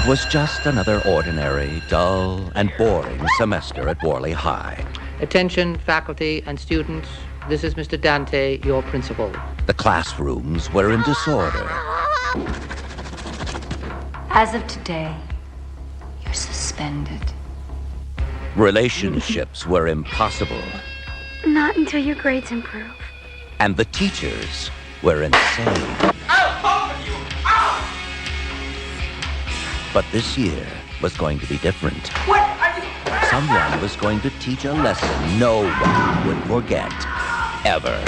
It was just another ordinary, dull, and boring semester at Worley High. Attention, faculty and students. This is Mr. Dante, your principal. The classrooms were in disorder. As of today, you're suspended. Relationships were impossible. Not until your grades improve. And the teachers were insane. But this year was going to be different. Someone was going to teach a lesson no one would forget, ever.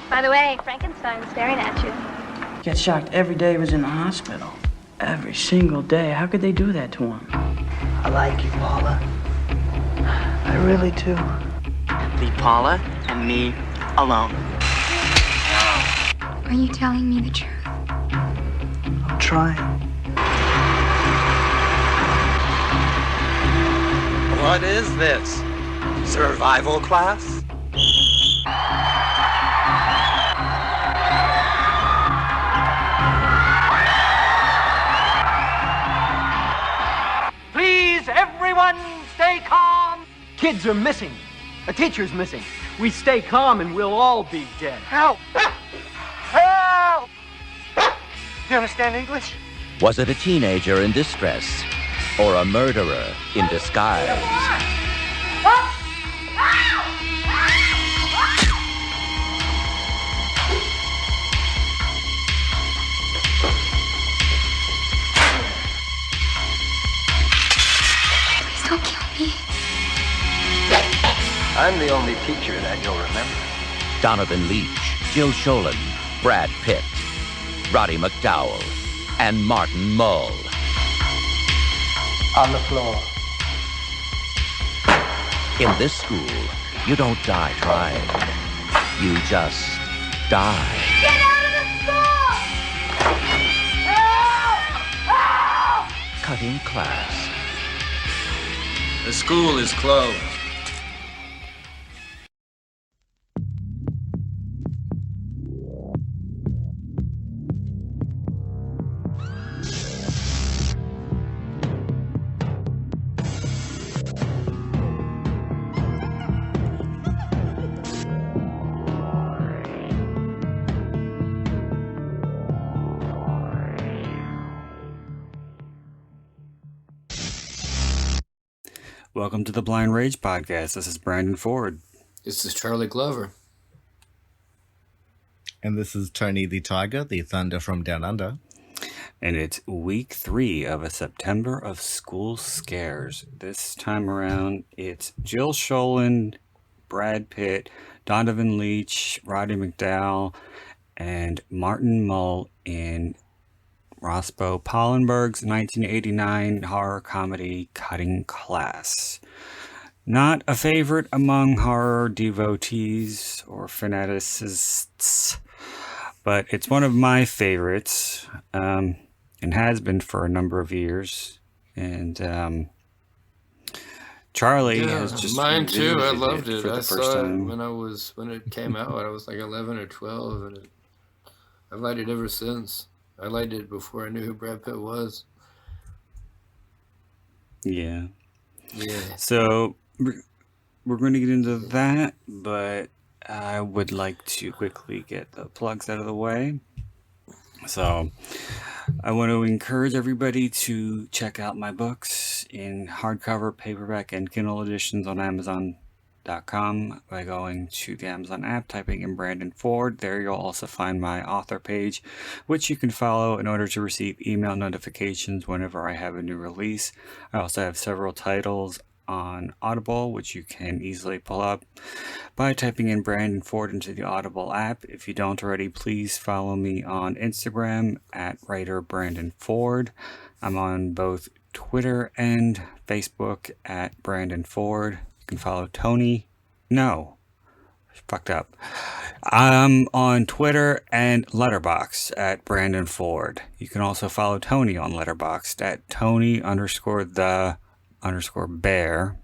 By the way, Frankenstein's staring at you. Get shocked every day he was in the hospital. Every single day. How could they do that to him? I like you, Paula. I really do. Leave Paula and me alone. Are you telling me the truth? I'm trying. What is this? Survival class? Please, everyone, stay calm. Kids are missing. A teacher's missing. We stay calm and we'll all be dead. Help! Help! You understand English? Was it a teenager in distress or a murderer in disguise? Please don't kill me. I'm the only teacher that you'll remember. Donavan Leitch, Jill Schoelen, Brad Pitt, Roddy McDowell, and Martin Mull. On the floor. In this school, you don't die trying. You just die. Get out of the school! Help! Help! Cutting class. The school is closed. Welcome to the Blind Rage Podcast. This is Brandon Ford. This is Charlie Glover. And this is Tony the Tiger, the Thunder from Down Under. And it's week 3 of a September of School Scares. This time around, it's Jill Schoelen, Brad Pitt, Donavan Leitch, Roddy McDowell, and Martin Mull in Roscoe Pollenberg's 1989 horror comedy Cutting Class. Not a favorite among horror devotees or fanaticists, but it's one of my favorites, and has been for a number of years. And Charlie has just mine too. I loved it. For I the first saw it time. when it came out. I was like 11 or 12, and I've liked it ever since. I liked it before I knew who Brad Pitt was. Yeah. Yeah. So we're going to get into that, but I would like to quickly get the plugs out of the way. So I want to encourage everybody to check out my books in hardcover, paperback, and Kindle editions on Amazon.com by going to the Amazon app, typing in Brandon Ford. There you'll also find my author page, which you can follow in order to receive email notifications whenever I have a new release. I also have several titles on Audible, which you can easily pull up by typing in Brandon Ford into the Audible app. If you don't already, please follow me on Instagram at writer Brandon Ford. I'm on both Twitter and Facebook at Brandon Ford. You can follow Tony. No, fucked up. I'm on Twitter and Letterboxd at Brandon Ford. You can also follow Tony on Letterboxd at Tony_the_bear.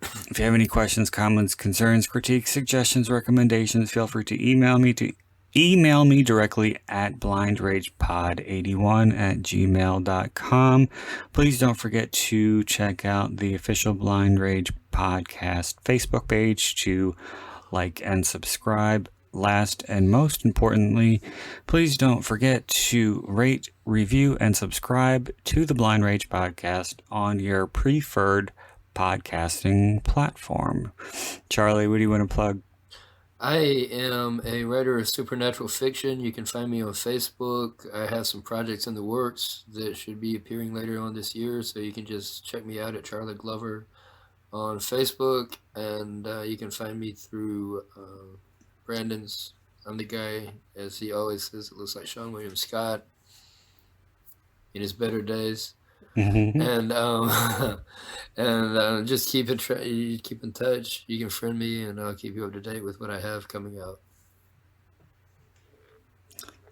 If you have any questions, comments, concerns, critiques, suggestions, recommendations, feel free to email me directly at blindragepod81@gmail.com. Please don't forget to check out the official Blind Rage podcast Facebook page to like and subscribe. Last and most importantly, please don't forget to rate, review, and subscribe to the Blind Rage podcast on your preferred podcasting platform. Charlie, what do you want to plug? I am a writer of supernatural fiction. You can find me on Facebook. I have some projects in the works that should be appearing later on this year, so you can just check me out at Charlie Glover on Facebook, and you can find me through Brandon's. I'm the guy, as he always says, it looks like Sean William Scott in his better days. And just keep in touch. You can friend me, and I'll keep you up to date with what I have coming out.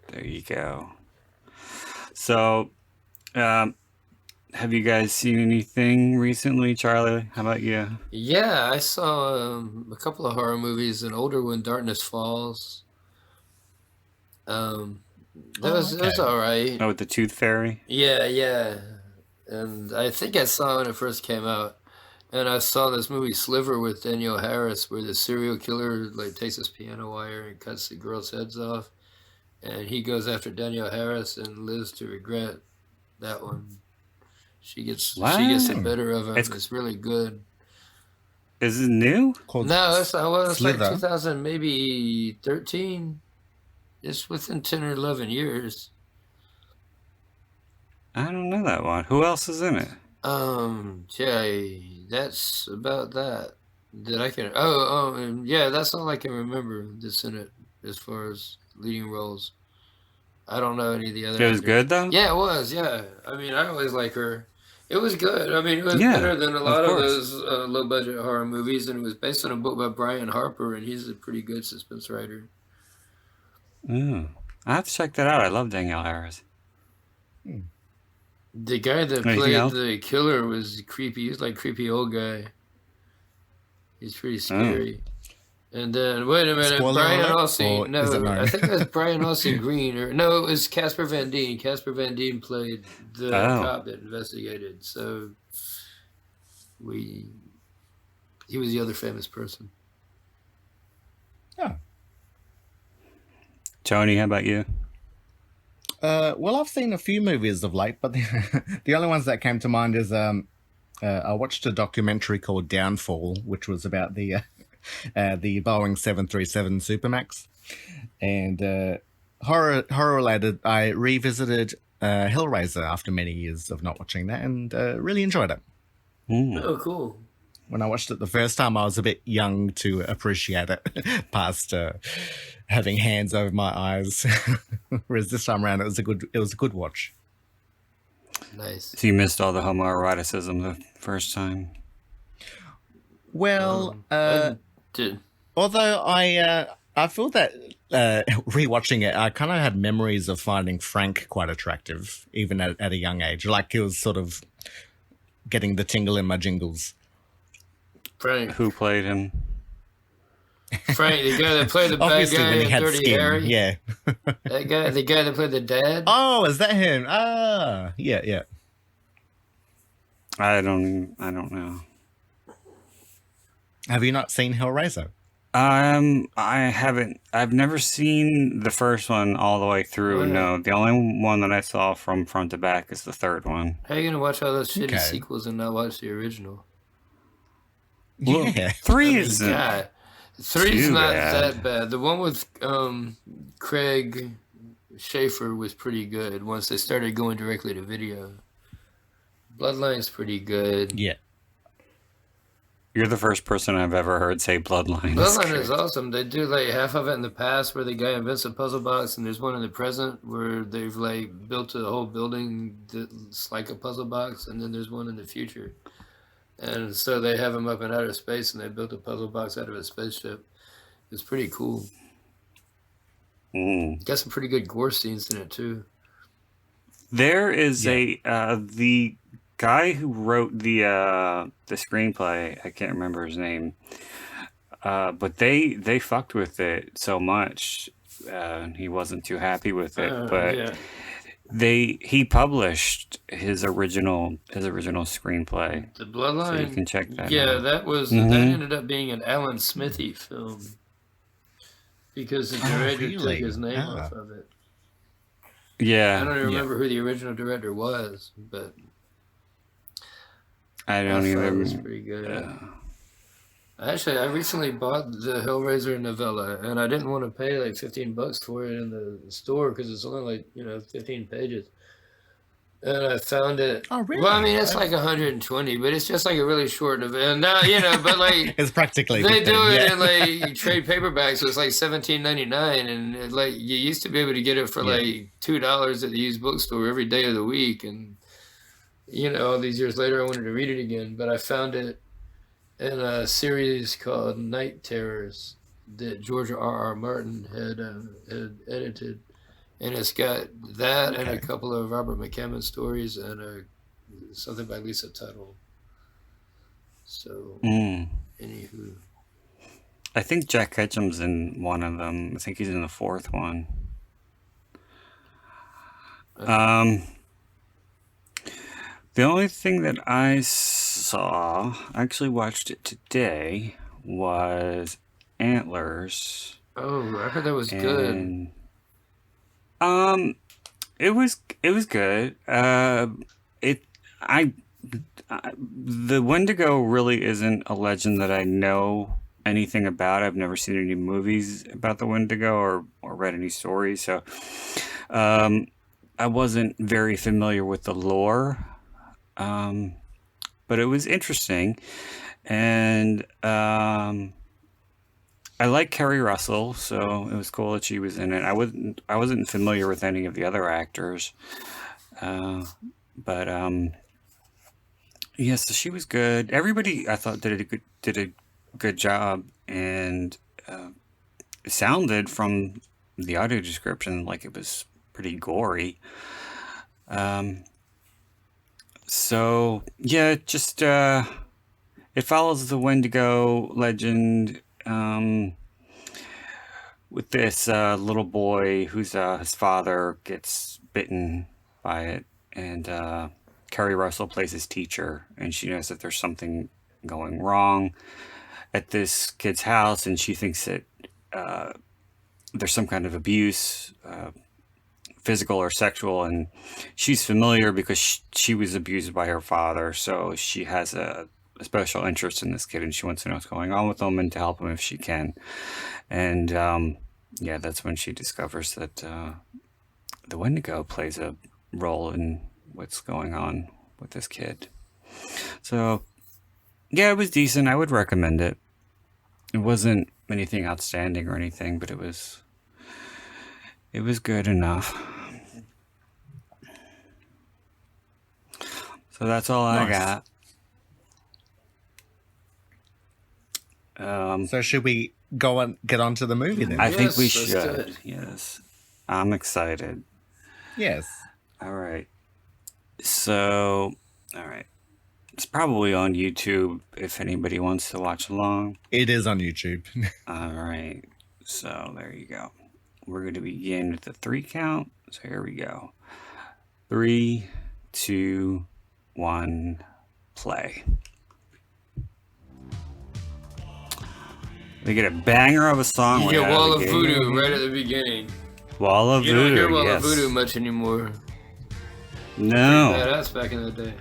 There you go. So, have you guys seen anything recently, Charlie? How about you? Yeah, I saw a couple of horror movies. An older one, Darkness Falls. That was all right. Oh, with the Tooth Fairy? Yeah. And I think I saw it when it first came out. And I saw this movie Sliver with Danielle Harris, where the serial killer takes his piano wire and cuts the girls' heads off. And he goes after Danielle Harris and lives to regret that one. She gets the better of him. It's really good. Is it new? No, it's like 2000, maybe 13. It's within 10 or 11 years. I don't know that one. Who else is in it? That's about that I can. That's all I can remember that's in it as far as leading roles. I don't know any of the other. It was good though. Yeah, it was. Yeah, I mean, I always like her. It was good. I mean, it was better than a lot of those low-budget horror movies, and it was based on a book by Brian Harper, and he's a pretty good suspense writer. I have to check that out. I love Danielle Harris. The guy that played the killer was creepy. He was like a creepy old guy. He's pretty scary. And then, wait a minute, Brian Austin. No, I think it was Brian Austin Green. It was Casper Van Dien. Casper Van Dien played the cop that investigated. So he was the other famous person. Oh. Tony, how about you? Well, I've seen a few movies of late, but the only ones that came to mind is I watched a documentary called Downfall, which was about the Boeing 737 Supermax, and horror related. I revisited Hellraiser after many years of not watching that, and really enjoyed it. Oh, cool. When I watched it the first time, I was a bit young to appreciate it, past having hands over my eyes. Whereas this time around, it was a good watch. Nice. So you missed all the homoeroticism the first time. Well, although I feel that rewatching it, I kind of had memories of finding Frank quite attractive, even at a young age. Like he was sort of getting the tingle in my jingles. Frank. Who played him? Frank, the guy that played the bad guy in Dirty skin. Harry. Yeah. The guy that played the dad. Oh, is that him? Ah, yeah. I don't know. Have you not seen Hellraiser? I haven't. I've never seen the first one all the way through. No, the only one that I saw from front to back is the third one. How are you gonna watch all those shitty sequels and not watch the original? Yeah, three is not that bad. The one with Craig Schaefer was pretty good once they started going directly to video. Bloodline's pretty good. Yeah. You're the first person I've ever heard say Bloodline. Bloodline is awesome. They do half of it in the past where the guy invents a puzzle box, and there's one in the present where they've built a whole building that's like a puzzle box, and then there's one in the future. And so they have him up in outer space, and they built a puzzle box out of a spaceship. It's pretty cool. Got some pretty good gore scenes in it too. There is the guy who wrote the screenplay, I can't remember his name, but they fucked with it so much. He wasn't too happy with it, but Yeah. he published his original screenplay. The Bloodline. So you can check that Yeah, out. that ended up being an Alan Smithy film because the director took his name off of it. Yeah. I don't even remember who the original director was, but I don't thought even. it was pretty good. Actually, I recently bought the Hellraiser novella, and I didn't want to pay like $15 for it in the store because it's only like 15 pages. And I found it. Oh, really? Well, I mean, it's like 120, but it's just like a really short novella. And now, but like it's practically they do it in like trade paperbacks, so it's like $17.99, and like you used to be able to get it for like $2 at the used bookstore every day of the week. And all these years later, I wanted to read it again, but I found it in a series called Night Terrors that George R.R. Martin had edited. And it's got that and a couple of Robert McCammon stories and something by Lisa Tuttle. So, anywho. I think Jack Ketchum's in one of them. I think he's in the fourth one. The only thing that I saw, I actually watched it today, was Antlers. Oh, I heard that was good. It was good. The Wendigo really isn't a legend that I know anything about. I've never seen any movies about the Wendigo or read any stories, so I wasn't very familiar with the lore. But it was interesting, and I like Kerry Russell, so it was cool that she was in it. I wasn't familiar with any of the other actors, but so she was good. Everybody, I thought, did a good job, and it sounded from the audio description like it was pretty gory. So yeah, just it follows the Wendigo legend. With this little boy whose his father gets bitten by it, and Kerry Russell plays his teacher, and she knows that there's something going wrong at this kid's house, and she thinks that there's some kind of abuse, physical or sexual, and she's familiar because she was abused by her father, so she has a special interest in this kid, and she wants to know what's going on with him and to help him if she can. And that's when she discovers that the Wendigo plays a role in what's going on with this kid. So yeah, it was decent. I would recommend it. It wasn't anything outstanding or anything, but it was good enough. So that's all I got. So should we get on to the movie then? I think we should. Yes. I'm excited. Yes. All right. So, it's probably on YouTube if anybody wants to watch along. It is on YouTube. All right. So there you go. We're going to begin with the 3 count. So here we go. 3, 2, 1, play. We get a banger of a song. You get Wall of Voodoo right at the beginning. Wall of Voodoo, You don't hear Wall of Voodoo much anymore. No. That's back in the day.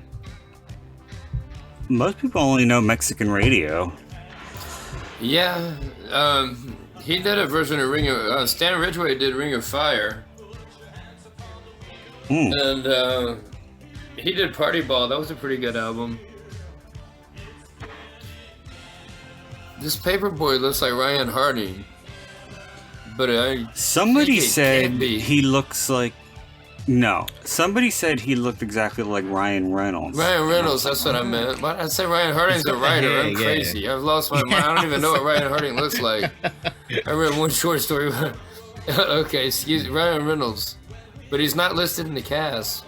Most people only know Mexican radio. Yeah. He did a version of Ring of... Stan Ridgway did Ring of Fire. And he did Party Ball. That was a pretty good album. This Paperboy looks like Ryan Harding, but somebody said he looks like. No, somebody said he looked exactly like Ryan Reynolds. Ryan Reynolds, that's what I meant. But I said Ryan Harding's a writer. I'm crazy. I've lost my mind. I don't even know what Ryan Harding looks like. I read one short story. Okay, excuse me, Ryan Reynolds, but he's not listed in the cast.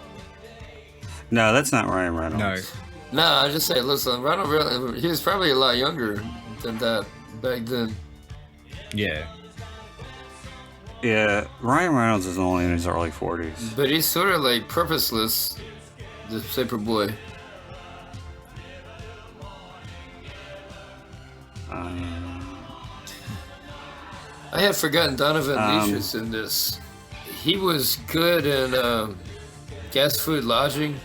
No, that's not Ryan Reynolds. No, I just say, listen, Ronald Reynolds, he was probably a lot younger than that back then. Yeah. Yeah, Ryan Reynolds is only in his early 40s. But he's sort of like purposeless, the Paperboy. I had forgotten Donavan Leitch was in this. He was good in Gas Food Lodging.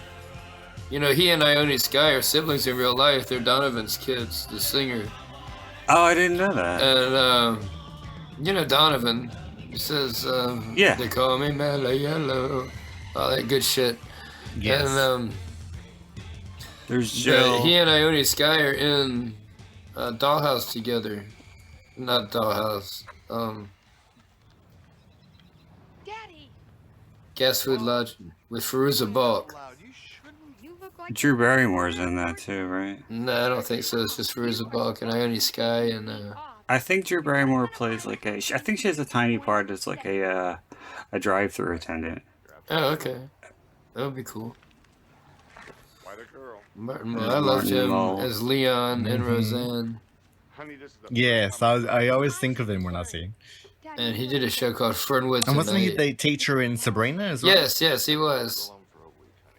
You know, he and Ione Skye are siblings in real life. They're Donovan's kids, the singer. Oh, I didn't know that. And, you know Donovan. He says, they call me Mellow Yellow. All that good shit. Yes. And, there's Jill. He and Ione Skye are in Dollhouse together. Not Dollhouse. Daddy. Gas Food Lodging with Fairuza Balk. Drew Barrymore's in that too, right? No, I don't think so. It's just Fairuza Balk and Ione Skye and. I think Drew Barrymore plays like I think she has a tiny part as like a drive-through attendant. Oh, okay. That would be cool. Martin Mull. I loved him as Leon and Roseanne. Yes, I always think of him when I see him. And he did a show called Fernwood Tonight. And wasn't he the teacher in Sabrina as well? Yes, he was.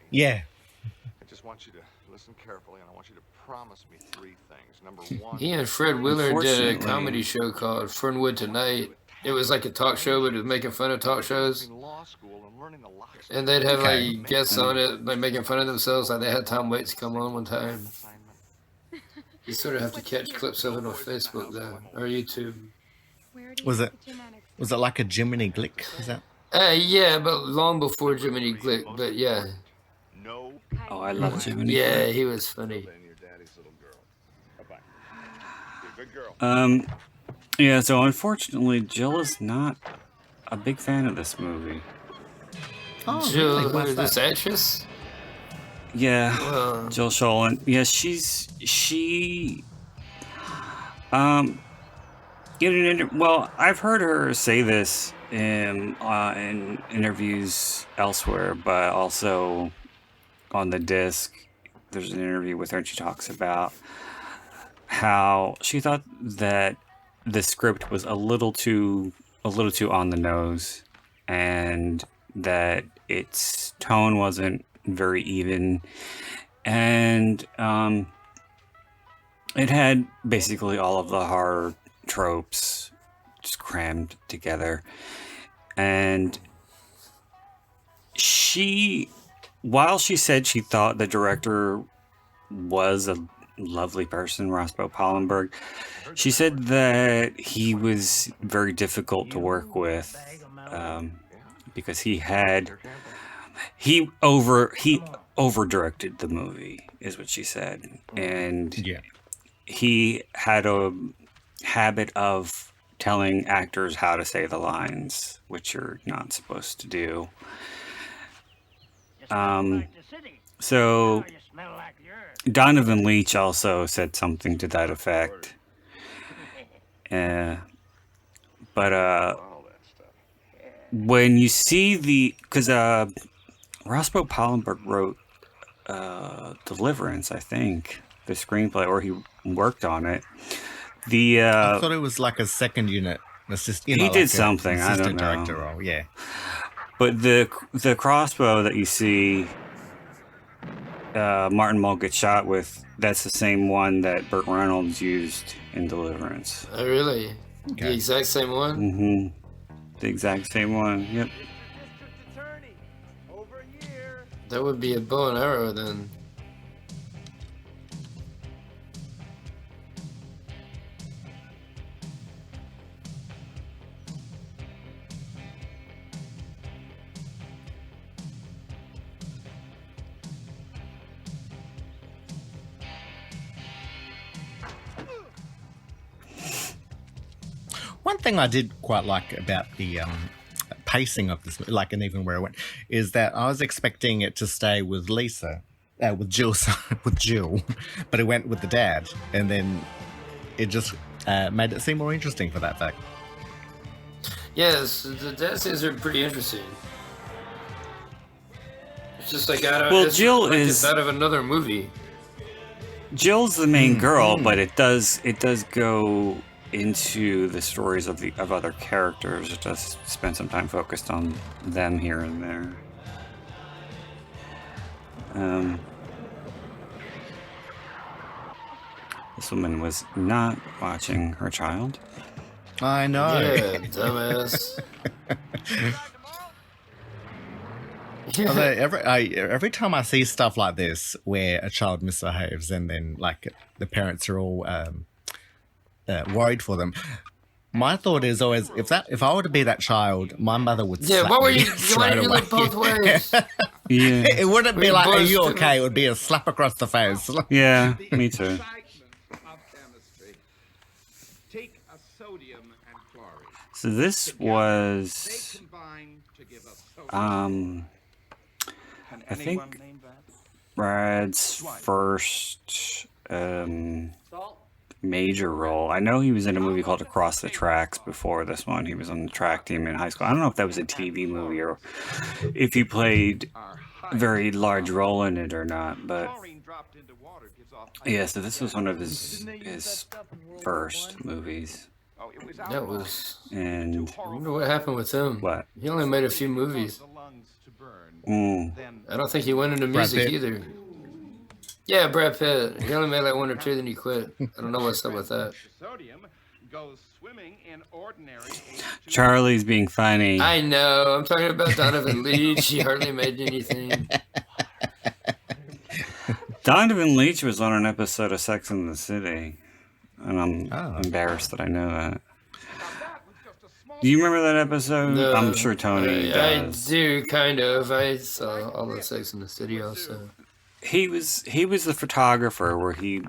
Yeah. I just want you to listen carefully, and I want you to promise me 3 things. Number 1. He and Fred Willard did a comedy show called Fernwood Tonight. It was like a talk show, but it was making fun of talk shows. And they'd have like guests on it, like making fun of themselves. Like they had Tom Waits come on one time. You sort of have to catch clips of it on Facebook though, or YouTube. Was it like a Jiminy Glick? Is that? Yeah, but long before Jiminy Glick. But yeah. Oh, I love Jiminy. Yeah, he was funny. Yeah. So unfortunately, Jill is not a big fan of this movie. Oh, Jill, really? this actress? Yeah, Jill Schoelen. Yeah, well, I've heard her say this in interviews elsewhere, but also on the disc, there's an interview with her, and she talks about how she thought that the script was a little too on the nose, and that its tone wasn't very even, and it had basically all of the horror tropes just crammed together. And while she said she thought the director was a lovely person, Roscoe Pallenberg, she said that he was very difficult to work with, because he over directed the movie, is what she said, and he had a habit of telling actors how to say the lines, which you're not supposed to do. So Donavan Leitch also said something to that effect. But when you see because Roscoe Pallenberg wrote Deliverance, I think, the screenplay, or he worked on it. I thought it was like a second unit assistant. He did something. I don't know. Director role, yeah. But the crossbow that you see Martin Mull gets shot with, that's the same one that Burt Reynolds used in Deliverance. Oh, really? Okay. The exact same one? Mm-hmm. The exact same one, yep. That would be a bow and arrow then. One thing I did quite like about the pacing of this, like, and even where it went, is that I was expecting it to stay with Lisa, with Jill, but it went with the dad, and then it just made it seem more interesting for that fact. Yes, the dad scenes are pretty interesting. It's just like out of, Well, Jill like is it's out of another movie. Jill's the main girl, but it does go into the stories of other characters. It does spend some time focused on them here and there. This woman was not watching her child. I know. Yeah, dumbass. Although every time I see stuff like this where a child misbehaves and then like the parents are all worried for them, my thought is always if I were to be that child, my mother would slap what were me you? Why did you look both ways? Yeah. It wouldn't be like, "Are you okay?" It would be a slap across the face. Yeah, me too. So this was, I think Brad's first major role. I know he was in a movie called Across the Tracks before this one. He was on the track team in high school. I don't know if that was a TV movie or if he played a very large role in it or not, but yeah, so this was one of his first movies. That was. And I wonder what happened with him. What? He only made a few movies. I don't think he went into music either. Yeah, Brad Pitt. He only made like one or two, then he quit. I don't know what's up with that. Charlie's being funny. I know. I'm talking about Donavan Leitch. He hardly made anything. Donavan Leitch was on an episode of Sex and the City. And I'm embarrassed that I know that. Do you remember that episode? No, I'm sure Tony does. I do, kind of. I saw all the Sex in the City also. He was the photographer where he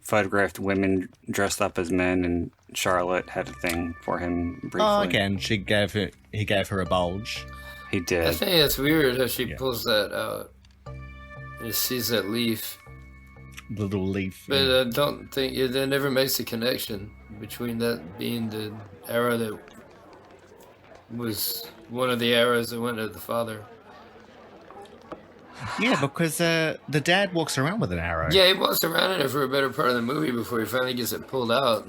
photographed women dressed up as men, and Charlotte had a thing for him briefly. Oh, again, he gave her a bulge. He did. I think it's weird how she pulls that out. And sees that leaf. The little leaf. But I don't think it never makes a connection between that being the arrow that was one of the arrows that went to the father. Yeah, because the dad walks around with an arrow. Yeah, he walks around in it for a better part of the movie before he finally gets it pulled out.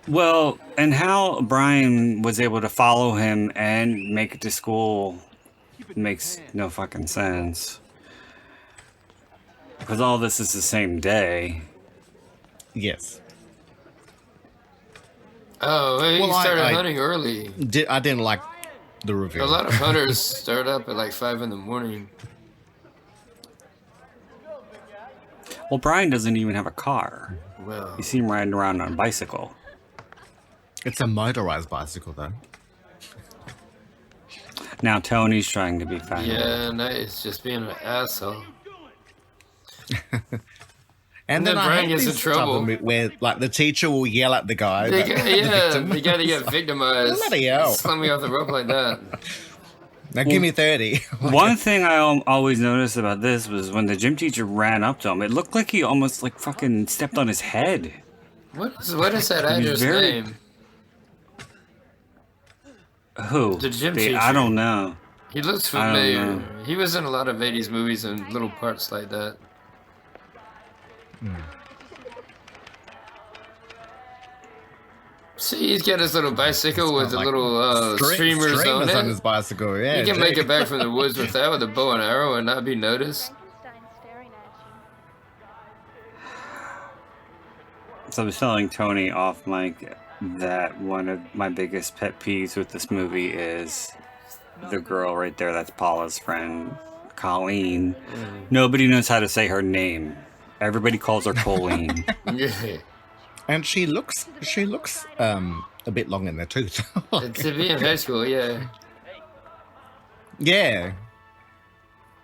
Well, and how Brian was able to follow him and make it to school makes no fucking sense. Because all this is the same day. Yes. Oh, he started hunting early. I didn't like the reveal. A lot of hunters start up at like 5 in the morning. Well, Brian doesn't even have a car. Well, You see him riding around on a bicycle. It's a motorized bicycle, though. Now Tony's trying to be funny. yeah, nice. Just being an asshole. And then Brian gets in this trouble. where like the teacher will yell at the guy. The guy that got victimized. Bloody hell. Slung me off the rope like that. Now give me 30. One thing I always noticed about this was when the gym teacher ran up to him, it looked like he almost like fucking stepped on his head. What is that actor's name? Who? The gym teacher. I don't know. He looks I don't familiar. know. He was in a lot of 80s movies and little parts like that. See, he's got his little bicycle with the like little streamers on it. on his bicycle, yeah. He can make it back from the woods with that, with a bow and arrow, and not be noticed. So I was telling Tony off mic that one of my biggest pet peeves with this movie is the girl right there. That's Paula's friend, Colleen. Nobody knows how to say her name. Everybody calls her Colleen. Yeah. And she looks a bit long in the tooth. To be in high school, yeah. Yeah.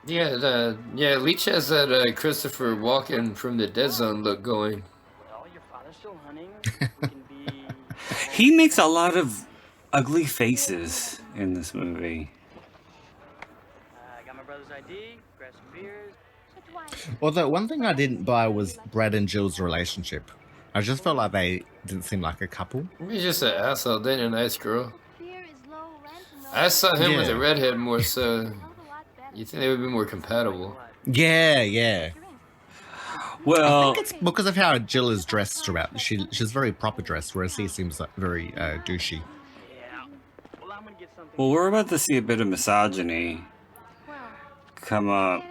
Yeah, Leitch has that Christopher Walken from the Dead Zone look going. Well, your father's still hunting. We can be... He makes a lot of ugly faces in this movie. I got my brother's ID, grab some beers. Although one thing I didn't buy was Brad and Jill's relationship. I just felt like they didn't seem like a couple. He's just an asshole dating a nice girl. I saw him with Yeah. a redhead more so. You think they would be more compatible? Yeah. Well, I think it's because of how Jill is dressed throughout. She's very proper dressed, whereas he seems like very douchey. well, we're about to see a bit of misogyny come up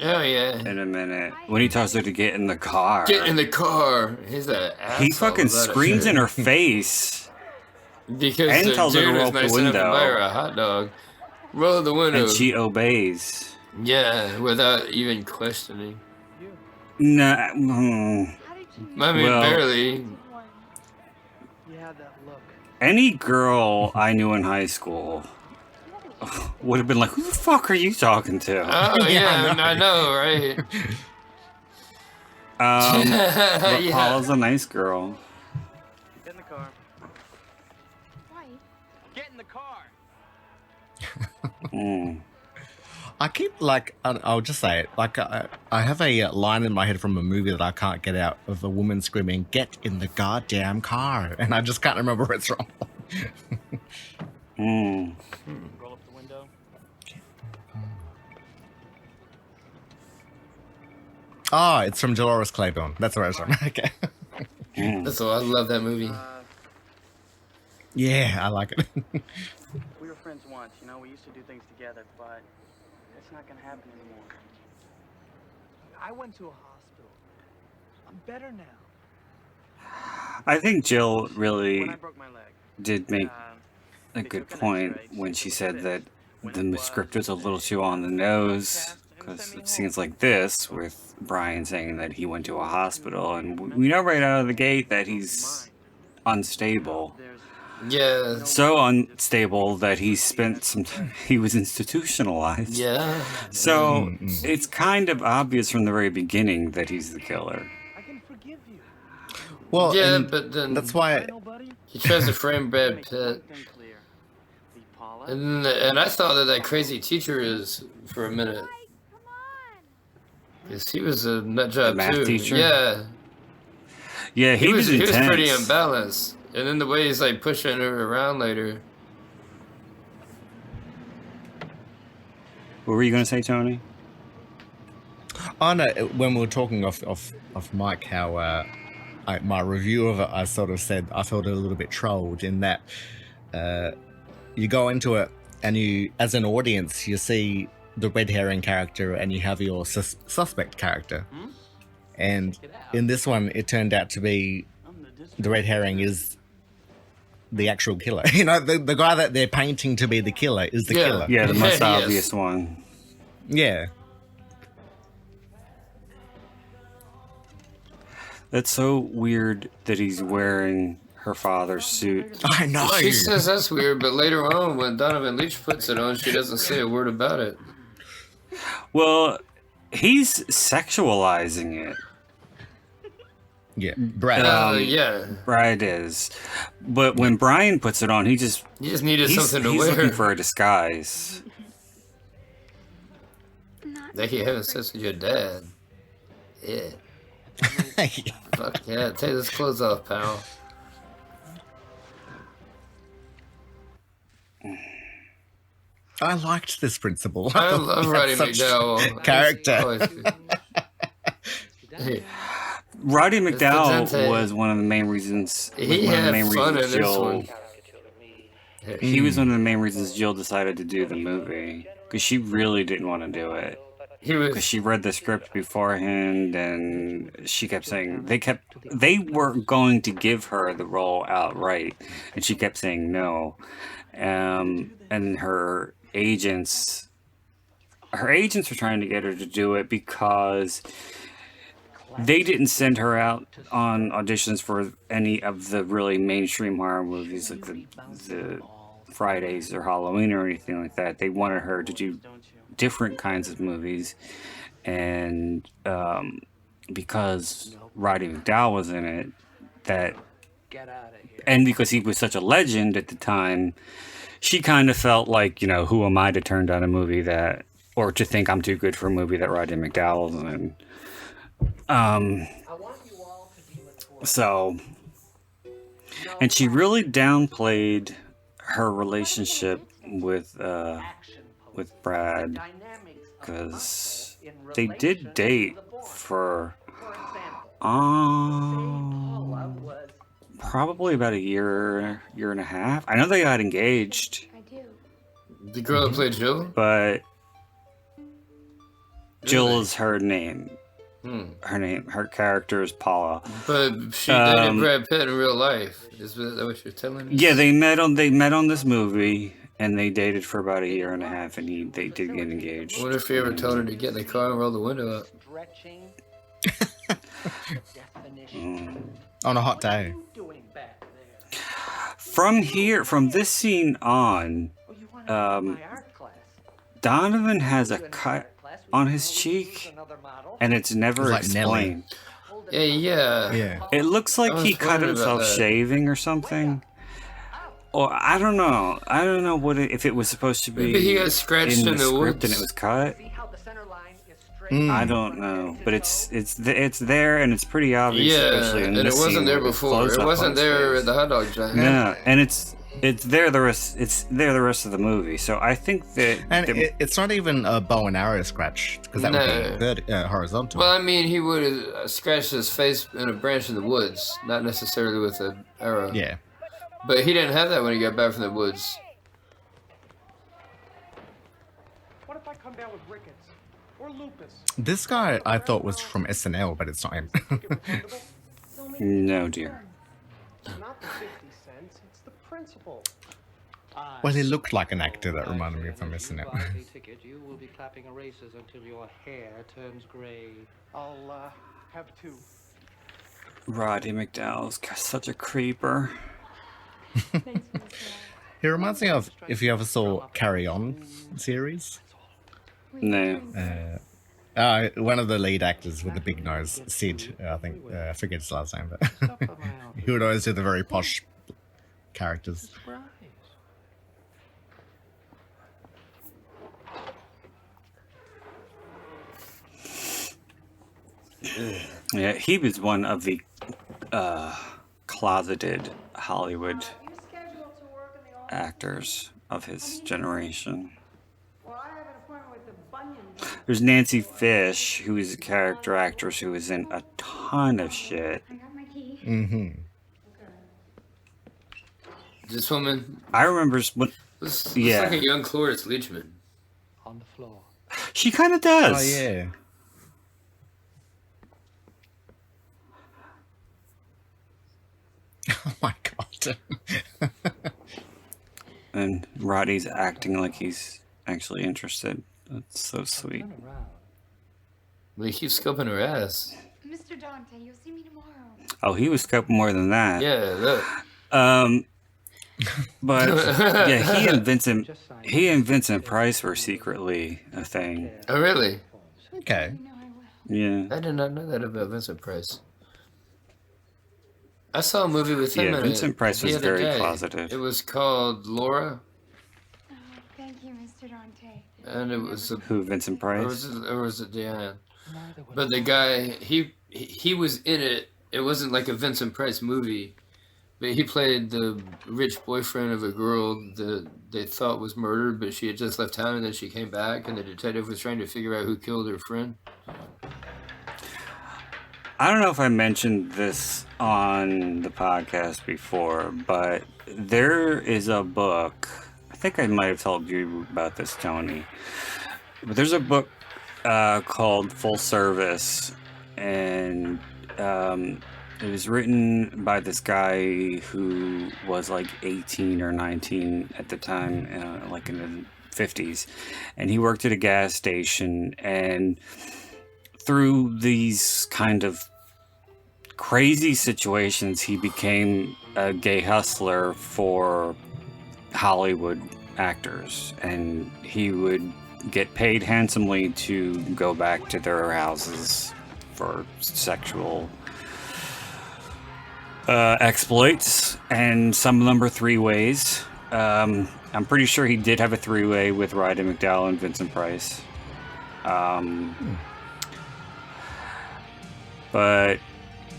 Oh yeah. in a minute when he tells her to get in the car. Get in the car. He's an asshole. He fucking about it. screams in her face. Because and the tells her to dude roll is up the nice enough to window. buy her a hot dog. Roll the window. And she obeys. Yeah, without even questioning. Nah, I mean, well, barely. any girl I knew in high school would have been like, who the fuck are you talking to? Oh, yeah, I know, right? But Yeah. Paula's a nice girl. Get in the car. Get in the car. I keep I'll just say it. I have a line in my head from a movie that I can't get out of a woman screaming, "Get in the goddamn car," and I just can't remember where it's from. Roll up the window. Oh, it's from Dolores Claiborne. That's where it's from. Okay. That's why I love that movie. Yeah, I like it. We were friends once, you know, we used to do things together, but it's not gonna happen anymore. I went to a hospital. I'm better now. I think Jill really When I broke my leg, did make a they good took an point X-ray, when she said this. that When the it was, script was a little too on the nose, because it seems like this, with Brian saying that he went to a hospital, and we know right out of the gate that he's unstable. Yeah. So unstable that he spent some time, he was institutionalized. Yeah. So it's kind of obvious from the very beginning that he's the killer. I can forgive you. Well, Yeah, and but then that's why. he tries to frame Brad Pitt. And I thought that crazy teacher is for a minute. Because he was a nut job math too. teacher? Yeah. Yeah, he was he was pretty intense. unbalanced. And then the way he's like pushing her around later. What were you going to say, Tony? Oh no, when we were talking off mic, how my review of it, I sort of said I felt a little bit trolled in that you go into it and you, as an audience, you see the red herring character and you have your suspect character, and in this one, it turned out to be the red herring is the actual killer. You know, the guy that they're painting to be the killer is the killer. Yeah, the most Yes. obvious one. Yeah. That's so weird that he's wearing her father's suit. I know. She says that's weird, but later on, when Donavan Leitch puts it on, she doesn't say a word about it. Well, he's sexualizing it. Yeah, Brad. Yeah. Brad is. But when Brian puts it on, He just needed something to he's wear. looking for a disguise. Like you having sex with your dad. Yeah. Fuck yeah. Take those clothes off, pal. I liked this principal. I love He had Roddy such McDowell. character. Hey, Roddy McDowell Dante. was one of the main reasons. he one of the had main fun in reasons this Jill. one. He was one of the main reasons Jill decided to do the movie, because she really didn't want to do it. He was. Because she read the script beforehand, and she kept saying they were going to give her the role outright, and she kept saying no. And her agents were trying to get her to do it because they didn't send her out on auditions for any of the really mainstream horror movies, like the Fridays or Halloween or anything like that. They wanted her to do different kinds of movies, and because Roddy McDowell was in it, and because he was such a legend at the time, she kind of felt like, you know, who am I to turn down a movie that, or to think I'm too good for a movie that Roddy McDowell's in. So, and she really downplayed her relationship with Brad, because they did date for probably about a year and a half. I know they got engaged. The girl that played Jill? But Jill is her name. Her character is Paula. But she dated Brad Pitt in real life. Is that what you're telling me? Yeah, they met on this movie, and they dated for about a year and a half, and they did get engaged. I wonder if he ever told her to get in the car and roll the window up. On a hot day. From this scene on, Donovan has a cut on his cheek, and it's never explained. Yeah. It looks like he cut himself shaving or something. Or I don't know. I don't know if it was supposed to be. Maybe he got scratched in the script woods and it was cut. I don't know, but it's there and it's pretty obvious. Yeah, especially in and it wasn't there before. It wasn't there at the hot dog giant. No, and it's there the rest. It's there the rest of the movie. So I think that it's not even a bow and arrow scratch because that would be horizontal. Well, I mean, he would have scratched his face in a branch in the woods, not necessarily with an arrow. Yeah, but he didn't have that when he got back from the woods. What if I come down with rickets or lupus? This guy I thought was from SNL, but it's not him. No, dear. Not the 50 cents, it's the principle. Well, he looked like an actor that reminded me of from SNL. Ticket, you will be clapping erasers until your hair turns gray. I'll have two. Roddy McDowell's such a creeper. He reminds me of, if you ever saw Carry On series. No. One of the lead actors with the big nose, Sid, I think. I forget his last name, but he would always do the very posh characters. Yeah, he was one of the closeted Hollywood actors of his generation. There's Nancy Fish, who is a character actress who is in a ton of shit. This woman, I remember when. Looks like a young Cloris Leachman. On the floor. She kind of does. Oh, yeah. Oh my god. And Roddy's acting like he's actually interested. That's so sweet. Well, he keeps scoping her ass. Mr. Dante, you'll see me tomorrow. Oh, he was scoping more than that. Yeah, look. But yeah, he and Vincent Price were secretly a thing. Oh, really? Okay. Yeah. I did not know that about Vincent Price. I saw a movie with him in it. Vincent Price was very closeted. It was called Laura. Oh, thank you, Mr. Dante. And it was who, Vincent Price? Or was it Diane? But the guy, he was in it. It wasn't like a Vincent Price movie, but he played the rich boyfriend of a girl that they thought was murdered, but she had just left town and then she came back, and the detective was trying to figure out who killed her friend. I don't know if I mentioned this on the podcast before, but there is a book. I think I might have told you about this, Tony. But there's a book called Full Service, and it was written by this guy who was like 18 or 19 at the time, like in the 50s. And he worked at a gas station, and through these kind of crazy situations, he became a gay hustler for Hollywood actors, and he would get paid handsomely to go back to their houses for sexual exploits, and some of them were three-ways. I'm pretty sure he did have a three-way with Roddy McDowell and Vincent Price. But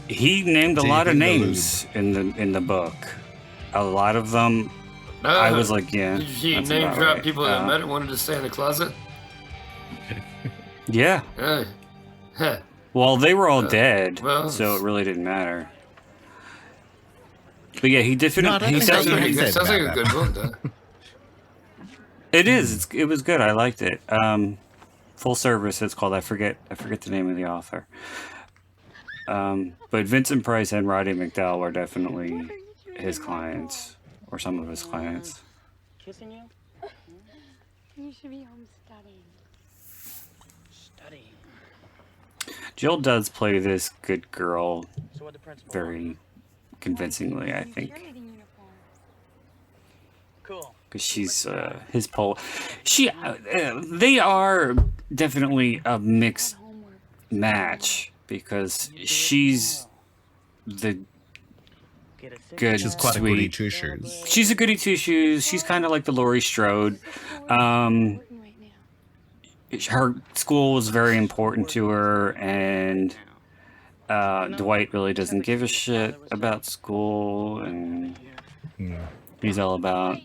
he named a lot of names in the book. A lot of them I was like, yeah. Did she that's name about drop right. people that met and wanted to stay in the closet? Yeah. Huh. Well, they were all dead, well, so it really didn't matter. But yeah, he No, I definitely. don't He think sounds that pretty you good. said Sounds like a about good that. book, though. It is. It was good. I liked it. Full Service. It's called. I forget the name of the author. But Vincent Price and Roddy McDowell were definitely his clients, or some of his clients. Kissing you? You should be home studying. Studying. Jill does play this good girl very convincingly, I think. Cool. Because she's his pole. They are definitely a mixed match because she's the good, She's quite a sweet. goody two shoes. She's a goody two shoes. She's kind of like the Laurie Strode. Her school was very important to her, and Dwight really doesn't give a shit about school, and he's all about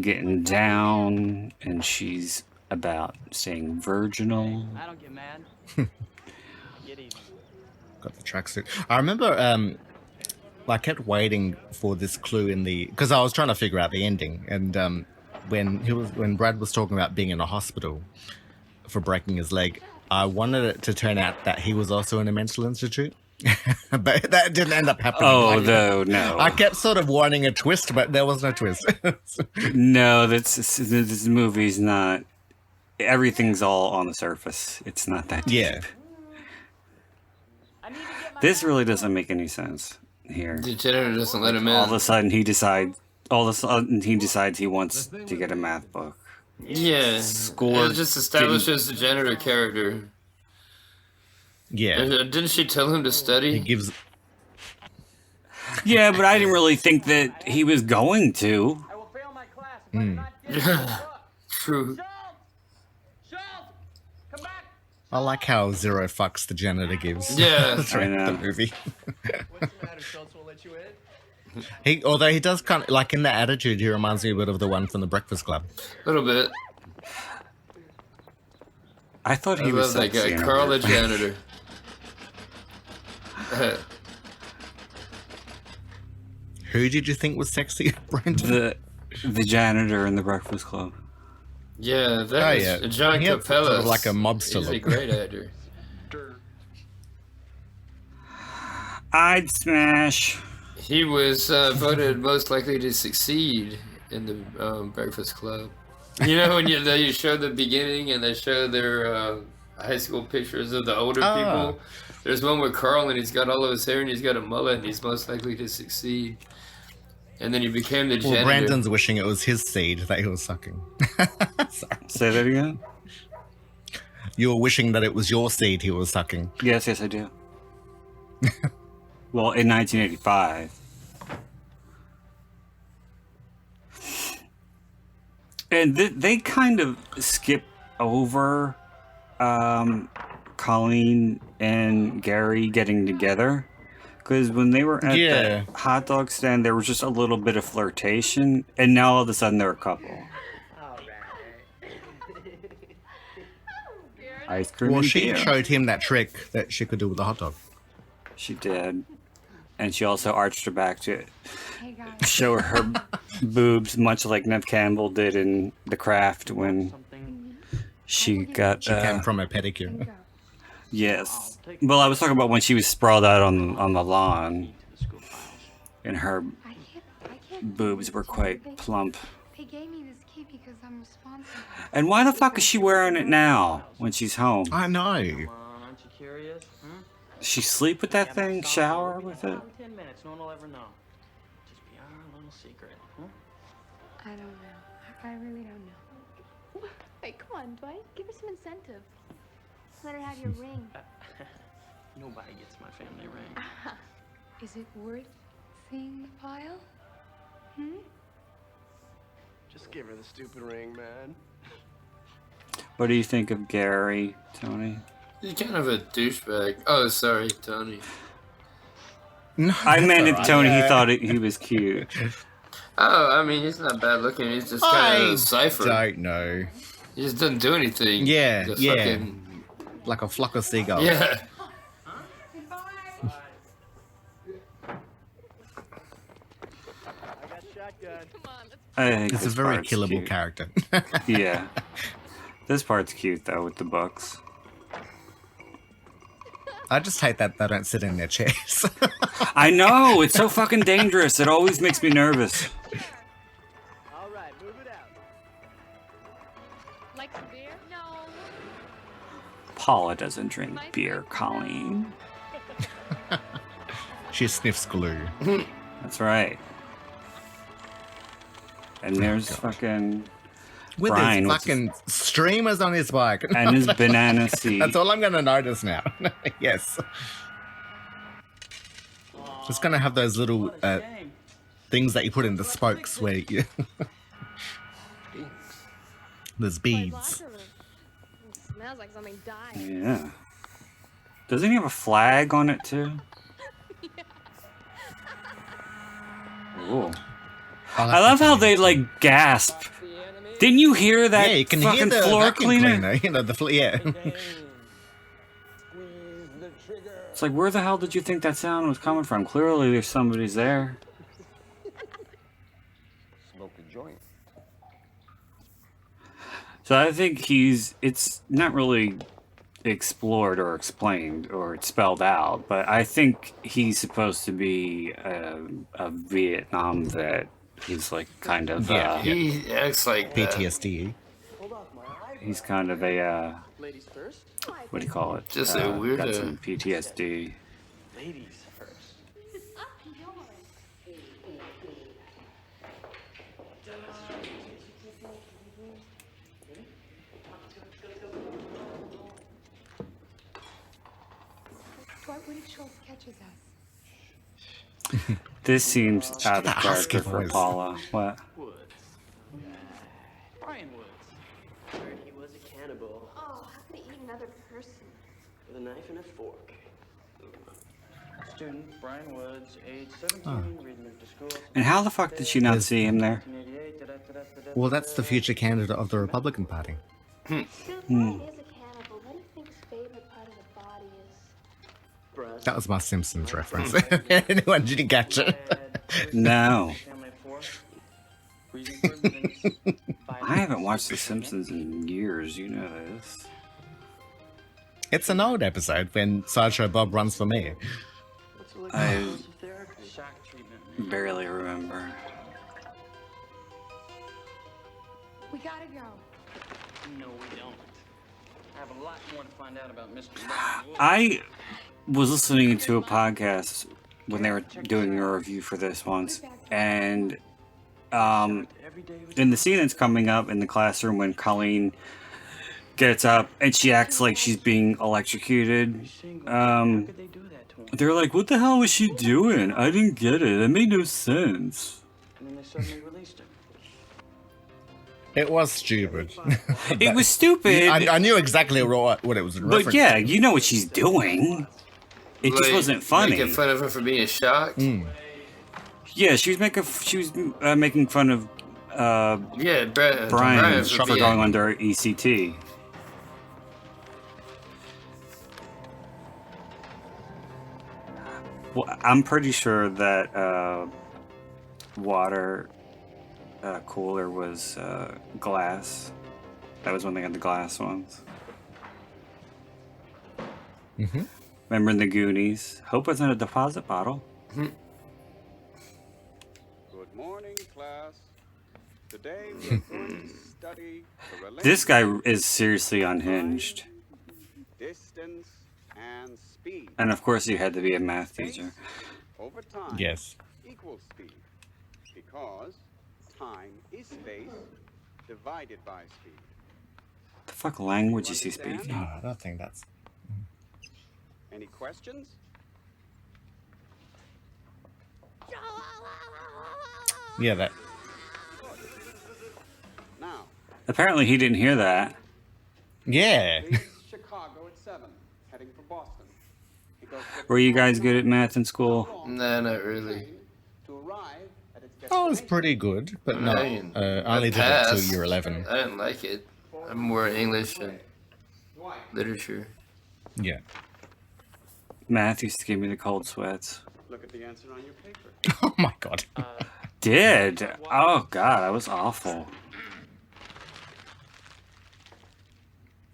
getting down, and she's about staying virginal. I don't get mad. Get even. Got the tracksuit. I remember I kept waiting for this clue in the because I was trying to figure out the ending, and when Brad was talking about being in a hospital for breaking his leg, I wanted it to turn out that he was also in a mental institute. But that didn't end up happening. Oh, no. I kept sort of wanting a twist, but there was no twist. No, this movie's not. Everything's all on the surface. It's not that deep. Yeah. This really doesn't make any sense here. The janitor doesn't let him in. All of a sudden he decides he wants to get a math book. Yeah. Score It just establishes the janitor character. Yeah. Didn't she tell him to study? He gives. Yeah, but I didn't really think that he was going to. True. I like how zero fucks the janitor gives. Yeah. Throughout the movie. Although he does kind of like in that attitude, he reminds me a bit of the one from the Breakfast Club. A little bit. I thought he I was love that sexy guy, in a Carl the weird way. janitor. Who did you think was sexy, Brandon? The janitor in the Breakfast Club. Yeah, that is John He had Capella. sort of like a mobster He's a look. great actor. I'd smash. He was voted most likely to succeed in the Breakfast Club. You know, when they show the beginning and they show their high school pictures of the older people. There's one with Carl and he's got all of his hair and he's got a mullet and he's most likely to succeed. And then he became the janitor. Well, Brandon's wishing it was his seed that he was sucking. Sorry. Say that again? You were wishing that it was your seed he was sucking. Yes, I do. Well, in 1985. And they kind of skip over Colleen and Gary getting together. Because when they were at the hot dog stand, there was just a little bit of flirtation. And now all of a sudden they're a couple. Ice cream Well, and she beer. showed him that trick that she could do with the hot dog. She did. And she also arched her back to show her boobs, much like Nev Campbell did in The Craft when she got... She came from a pedicure. Yes. Well, I was talking about when she was sprawled out on the lawn. And her boobs were quite plump. They gave me this key because I'm responsible. And why the fuck is she wearing it now when she's home? I know. Aren't you curious? Does she sleep with that thing? Shower with it? 10 minutes, no one will ever know. Just be our little secret, huh? I don't know. I really don't know. Hey, come on, Dwight. Give her some incentive. Let her have your ring. Nobody gets my family ring. Is it worth seeing the file? Just give her the stupid ring, man. What do you think of Gary, Tony? He's kind of a douchebag. Oh, sorry, Tony. No, I meant that's if Tony, all right. he thought he was cute. Oh, I mean, he's not bad looking. He's just kind of cipher. I don't know. He just doesn't do anything. Yeah, Just yeah. fucking... Like a flock of seagulls. Yeah. It's a very killable character. Yeah. This part's cute, though, with the books. I just hate that they don't sit in their chairs. I know! It's so fucking dangerous. It always makes me nervous. All right, move it out. Like some beer? No. Paula doesn't drink beer, Colleen. She sniffs glue. That's right. And there's fucking With Brian his fucking streamers on his bike. and his banana seat. That's all I'm going to notice now. Yes. It's going to have those little things that you put in the spokes where you... There's beads. It smells like something died. Yeah. Doesn't he have a flag on it too? Ooh. I love how they like gasp. Didn't you hear that? Yeah, you can fucking hear the floor vacuum cleaner? You know, yeah. It's like, where the hell did you think that sound was coming from? Clearly, there's somebody's there. Smoke a joint. So I think it's not really explored or explained or spelled out, but I think he's supposed to be a Vietnam vet. He's like kind of He acts like PTSD. He's kind of a Ladies first. what do you call it? Just a got weirdo. some PTSD. Ladies first. What if Schultz catches us? This seems out of that husky character for voice. Paula. What? Woods. Brian Woods. Heard he was a cannibal Oh, how could he eat another person? with a knife and a fork. Student Brian Woods, age 17, reading to school. And how the fuck did she not see him there? 1988. Well, that's the future candidate of the Republican Party. Since Brian is a cannibal, what do you think his favorite part of the body is? That was my Simpsons reference. Anyone didn't catch it? No. Family of four. Reason for living. I haven't watched The Simpsons in years. You know this. It's an old episode when Sideshow Bob runs for mayor. I Shock treatment. barely remember. We gotta go. No, we don't. I have a lot more to find out about Mr. Brian Woods. I was listening to a podcast when they were doing a review for this once, and in the scene that's coming up in the classroom when Colleen gets up and she acts like she's being electrocuted, they're like, what the hell was she doing? I didn't get it. It made no sense. And then they suddenly released her. It was stupid. It was stupid. I knew exactly what it was in But reference yeah, to. you know what she's doing. It just Like, wasn't funny. Making fun of her for being shocked. Yeah, she was making fun of Yeah, Brian for for going under ECT. Well, I'm pretty sure that water cooler was glass. That was when they had the glass ones. Mm-hmm. Remember in the Goonies? Hope it's in a deposit bottle. Good morning, class. Today we're going to study the relationship This guy is seriously unhinged. distance and speed. And of course he had to be a math teacher. Over time Yes. equals speed. Because time is space divided by speed. The fuck language is he speaking? No, I don't think that's... Any questions? Yeah, that... Now, Apparently he didn't hear that. Yeah. leaves Chicago at 7, heading for Boston. He goes Were you guys good at math in school? Nah, not really. to arrive at its Oh, it was pretty good, but no. I Only did it till passed. year 11. I didn't like it. I'm more English and literature. Yeah. Math used to give me the cold sweats. Look at the answer on your paper. Oh my god. Did? Oh god, that was awful.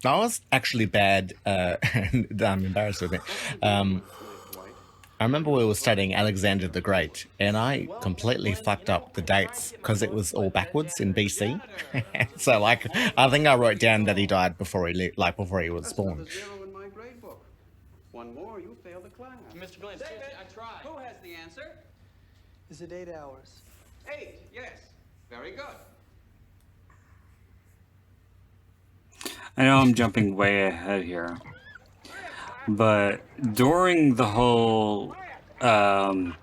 I was actually bad, and I'm embarrassed with it. I remember we were studying Alexander the Great, and I completely fucked up the dates because it was all backwards in BC. So, like, I think I wrote down that he died before he before he was born. Zero in my grade book. One more, you failed the class. Mr. Glenn, seriously, I tried. Who has the answer? Is it 8 hours? 8, yes. Very good. I know I'm jumping way ahead here, but during the whole end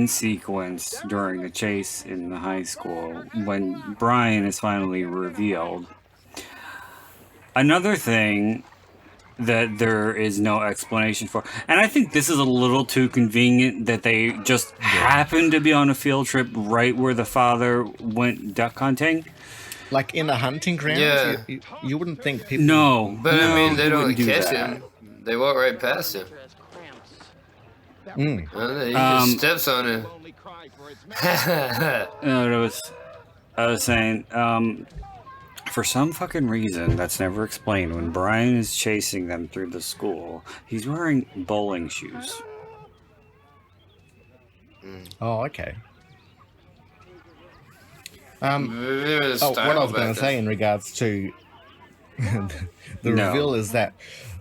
sequence during the chase in the high school, when Brian is finally revealed, another thing that there is no explanation for, and I think this is a little too convenient that they just happened to be on a field trip right where the father went duck hunting. Like in a hunting ground? Yeah. You wouldn't think people... No, But I mean, they don't do catch that. him. They walk right past him. Mm. He just steps on him. No, I was saying, for some fucking reason that's never explained, when Brian is chasing them through the school, he's wearing bowling shoes. Oh, okay. What I was going to say in regards to the reveal is that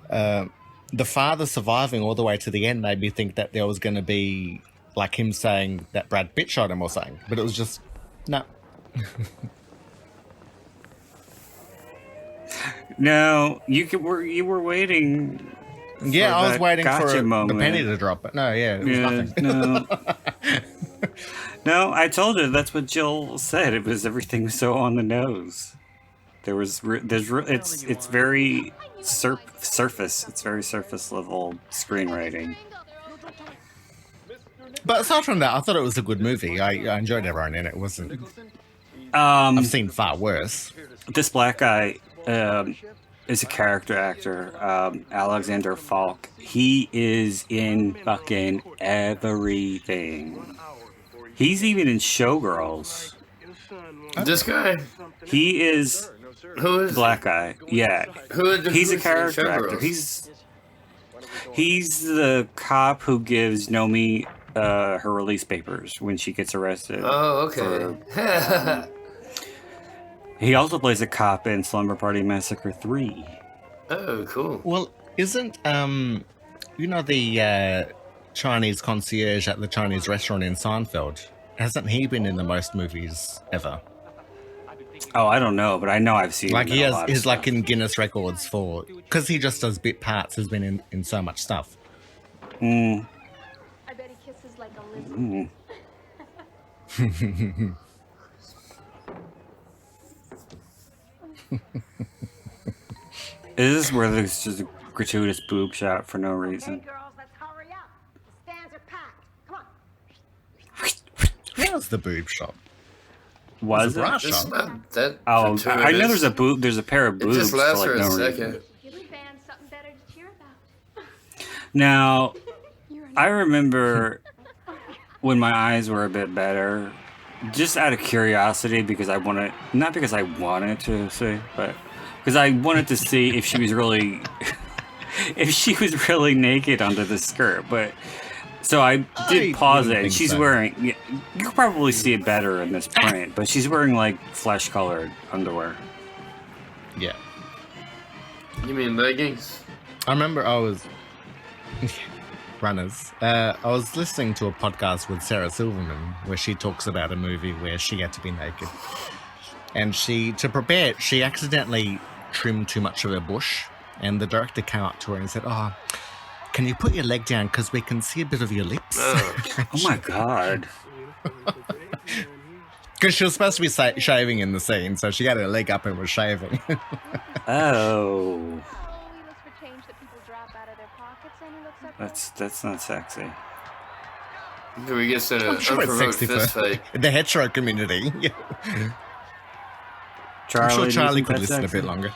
the father surviving all the way to the end made me think that there was going to be like him saying that Brad Pitt shot him or something, but it was just no. No, you were waiting. Yeah, I was waiting for the moment. penny to drop, but no, it was nothing. No. No, I told you that's what Jill said. It was everything was so on the nose. It's very surface. It's very surface level screenwriting. But aside from that, I thought it was a good movie. I enjoyed everyone in it. It wasn't. I've seen far worse. This black guy is a character actor, Alexander Falk. He is in fucking everything. He's even in Showgirls. This guy? He is... Who is black guy? Yeah. He's a character actor. He's the cop who gives Nomi her release papers when she gets arrested. Oh, okay. He also plays a cop in Slumber Party Massacre 3. Oh, cool. Well, isn't the Chinese concierge at the Chinese restaurant in Seinfeld? Hasn't he been in the most movies ever? Oh, I don't know, but I know I've seen like him in a lot of he's stuff. like in Guinness records for because he just does bit parts. Has been in so much stuff. I bet he kisses like a lizard. Is this where there's just a gratuitous boob shot for no reason? Where's the boob shot? Was it? Bra It's shot. not that Oh, I know gratuitous. there's a boob. There's a pair of It boobs just lasts for for like a no second. reason. Give the band something better to cheer about. Now, I remember when my eyes were a bit better, just out of curiosity, because not because I wanted to see, but because I wanted to see if she was really, if she was really naked under the skirt. But so I did pause it, and she's wearing. You can probably see it better in this print, but she's wearing like flesh-colored underwear. Yeah. You mean leggings? I remember I was runners. I was listening to a podcast with Sarah Silverman where she talks about a movie where she had to be naked, and to prepare it, she accidentally trimmed too much of her bush, and the director came up to her and said, "Oh, can you put your leg down because we can see a bit of your lips?" Oh my god. Because she was supposed to be shaving in the scene, so she had her leg up and was shaving. Oh. He looks for change that people drop out of their pockets, and he looks up. That's not sexy. We get in an I'm sure it's unprovoked sexy fist for fight. the hetero community. Yeah. I'm sure do you Charlie think could that's listen a sexy? bit longer.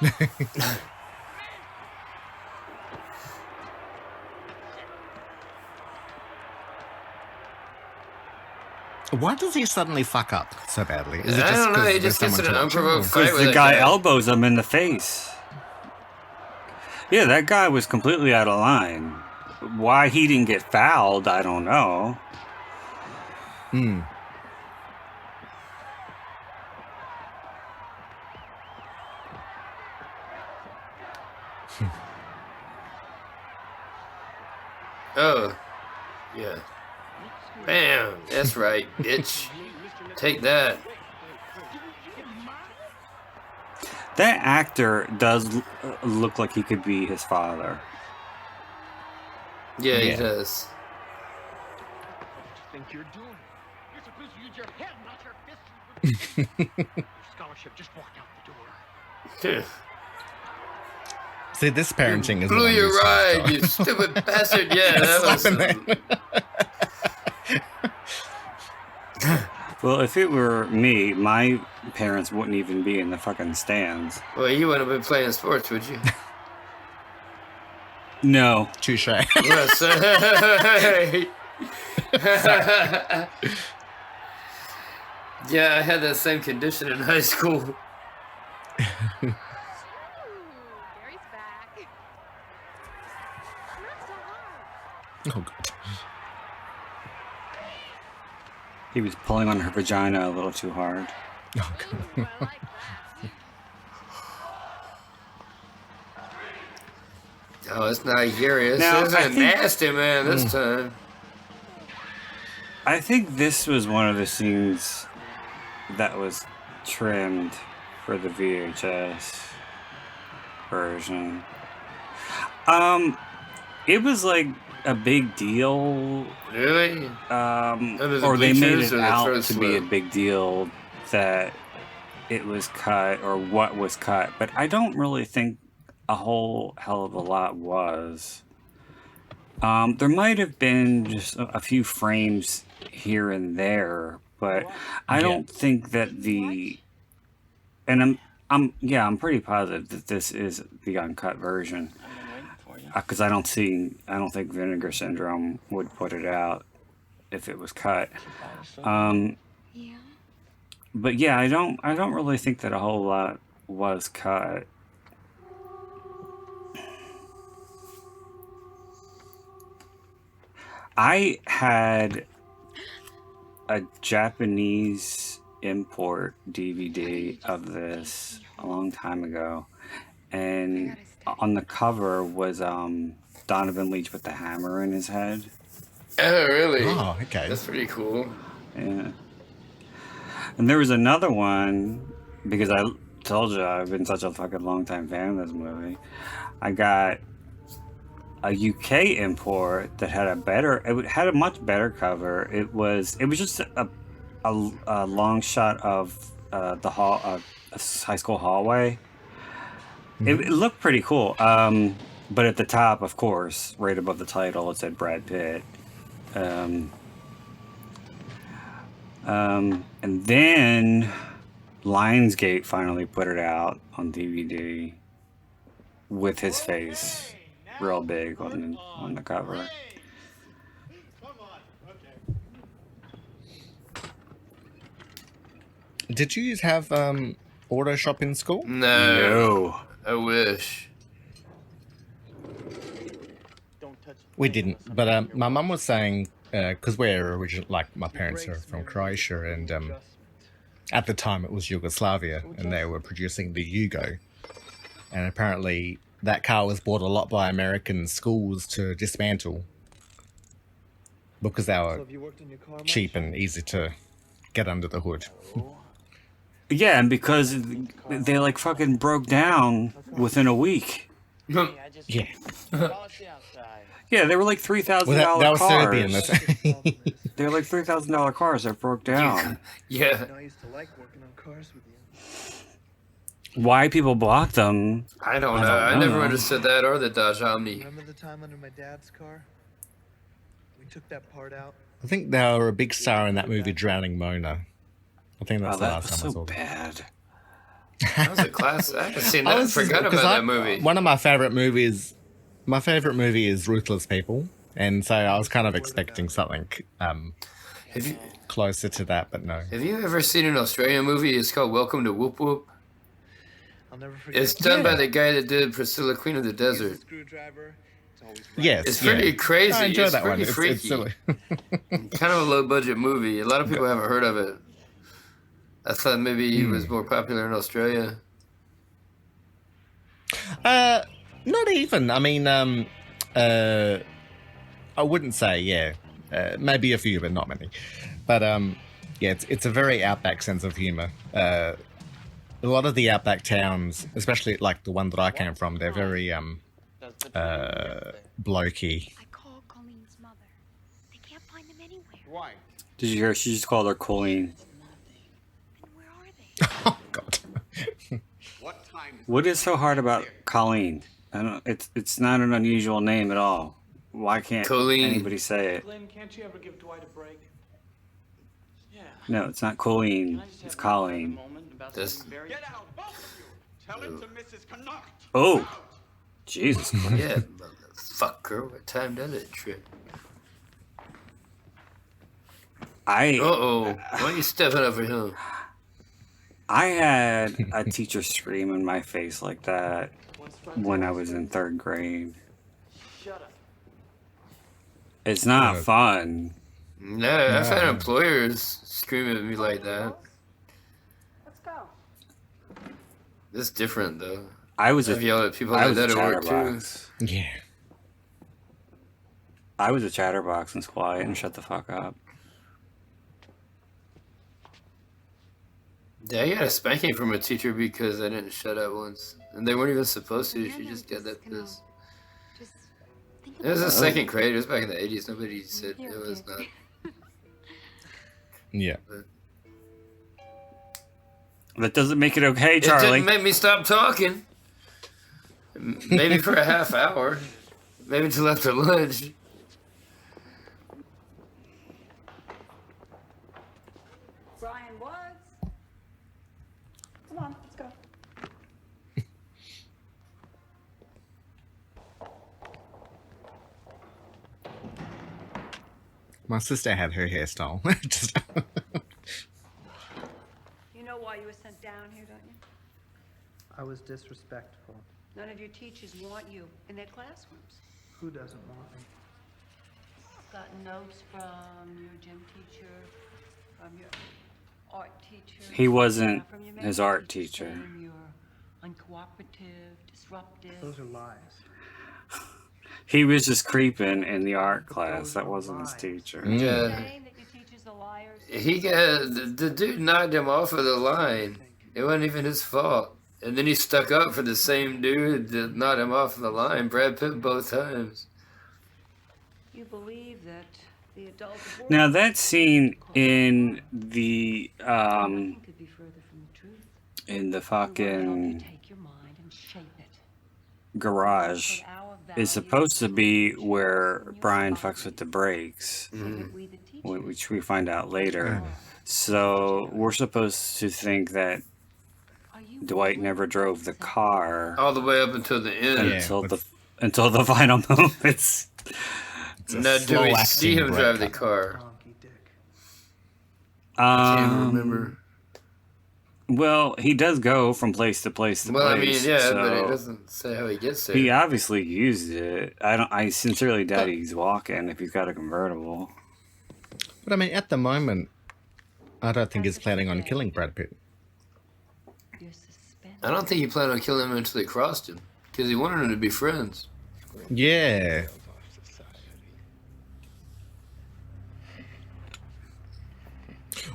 Why does he suddenly fuck up so badly? Is it I don't know. 'cause He there's just gets someone in to an watch him, unprovoked or- fight Because with the guy elbows him in the face. Yeah, that guy was completely out of line. Why he didn't get fouled, I don't know. Hmm. Oh, yeah. Bam. That's right, bitch. Take that. That actor does look like he could be his father. Yeah, he Yeah. does. Think you're doing? You're supposed to use your head, not your fist. Your scholarship just walked out the door. See, this parenting is Blew what I'm your used to, ride, so- you stupid bastard. Yeah, that was Slapping Well, if it were me, my parents wouldn't even be in the fucking stands. Well, you wouldn't have been playing sports, would you? No. Touche. Yes. Yeah, I had that same condition in high school. Oh, God. He was pulling on her vagina a little too hard. Oh, God. Oh, it's not curious. Now, It's I a think- nasty man this time. I think this was one of the scenes that was trimmed for the VHS version. It was like a big deal. Really? Under the Or they made bleachers it or the out first to be a one? big deal that it was cut or what was cut, but I don't really think a whole hell of a lot was. There might have been just a few frames here and there, but I don't think that the, and I'm pretty positive that this is the uncut version, because I don't think Vinegar Syndrome would put it out if it was cut. But yeah, I don't really think that a whole lot was cut. I had a Japanese import DVD of this a long time ago, and on the cover was Donavan Leitch with the hammer in his head. Oh, really? Oh, okay. That's pretty cool. Yeah. And there was another one, because I told you I've been such a fucking long time fan of this movie. I got a UK import that had it had a much better cover. It was just a long shot of the a high school hallway. It looked pretty cool. But at the top, of course, right above the title, it said Brad Pitt. And then Lionsgate finally put it out on DVD with his face real big on the cover. Did you have auto shop in school? No. I wish. We didn't, but my mum was saying, because we're original, like my parents are from Croatia, and at the time it was Yugoslavia, and they were producing the Yugo, and apparently that car was bought a lot by American schools to dismantle because they were cheap and easy to get under the hood. Yeah, and because they like fucking broke down within a week. Yeah. Yeah, they were like $3,000 Well, that was cars. Serbian. They were like $3,000 cars that broke down. Yeah. I used to like working on cars with you. Why people bought them? I don't know. I never understood that or the Dodge Omni. Remember the time under my dad's car? We took that part out, I think they were a big star in that movie, Drowning Mona. I think that's the that last was time I so saw them. bad. That was a classic. I haven't seen that. I forgot about that movie. One of my favorite movies. My favorite movie is Ruthless People, and so I was kind of expecting something closer to that, but no. Have you ever seen an Australian movie? It's called Welcome to Whoop Whoop. I'll never forget. It's done by the guy that did Priscilla, Queen of the Desert. Yes, it's pretty crazy. I enjoy it's that pretty one. freaky. It's silly. Kind of a low budget movie. A lot of people haven't heard of it. I thought maybe it was more popular in Australia. Not even. I mean, I wouldn't say, yeah. Maybe a few, but not many. But yeah, it's a very outback sense of humor. A lot of the outback towns, especially like the one that I came from, they're very blokey. I called Colleen's mother. They can't find them anywhere. Why? Did you hear? She just called her Colleen. Then where are they? Oh God. What time is What is so hard about Colleen? I don't. It's not an unusual name at all. Why can't anybody say it? Glenn, can't you ever give Dwight a break? Yeah. No, it's not Colleen. It's Colleen. Get out, both of you. Tell it to Mrs. Connaught. Oh, Jesus Christ! Yeah, motherfucker. What time does it trip? Uh-oh. Why are you stepping over him? I had a teacher scream in my face like that when I was in 3rd grade. Shut up. It's not fun. No, I've had employers scream at me like that. Let's go. It's different though. I've yelled at people like that at work too. chatterbox. Yeah. I was a chatterbox and quiet and shut the fuck up. Yeah, I got a spanking from a teacher because I didn't shut up once. And they weren't even supposed to. She just got that pissed. It was the 2nd grade. It was back in the 80s. Nobody said it was not. Yeah. That doesn't make it okay, It Charlie. didn't make me stop talking. Maybe for a half hour. Maybe until after lunch. Brian Woods. Come on, let's go. My sister had her hairstyle. Just You know why you were sent down here, don't you? I was disrespectful. None of your teachers want you in their classrooms. Who doesn't want me? Got notes from your gym teacher, from your art teacher. He wasn't from your his math art teacher. saying You're uncooperative, disruptive. Those are lies. He was just creeping in the art class. That wasn't his teacher. Yeah. Saying that your teachers are liars. He got the dude knocked him off of the line. It wasn't even his fault. And then he stuck up for the same dude that knocked him off of the line. Brad Pitt both times. You believe that the adult Now that scene in the nothing could be further from the truth. in the You fucking take your mind and shape it. garage is supposed to be where Brian fucks with the brakes, which we find out later. So we're supposed to think that Dwight never drove the car All the way up until the end. until the final moments. Now, do we see him drive the car? I can't remember. Well, he does go from place to place to Well, I place. mean, yeah, but so it doesn't say how he gets there. he obviously used it. I sincerely doubt he's walking if he's got a convertible. But I mean, at the moment, I don't think he's planning on killing Brad Pitt. I don't think he planned on killing him until they crossed him. Because he wanted them to be friends. Yeah.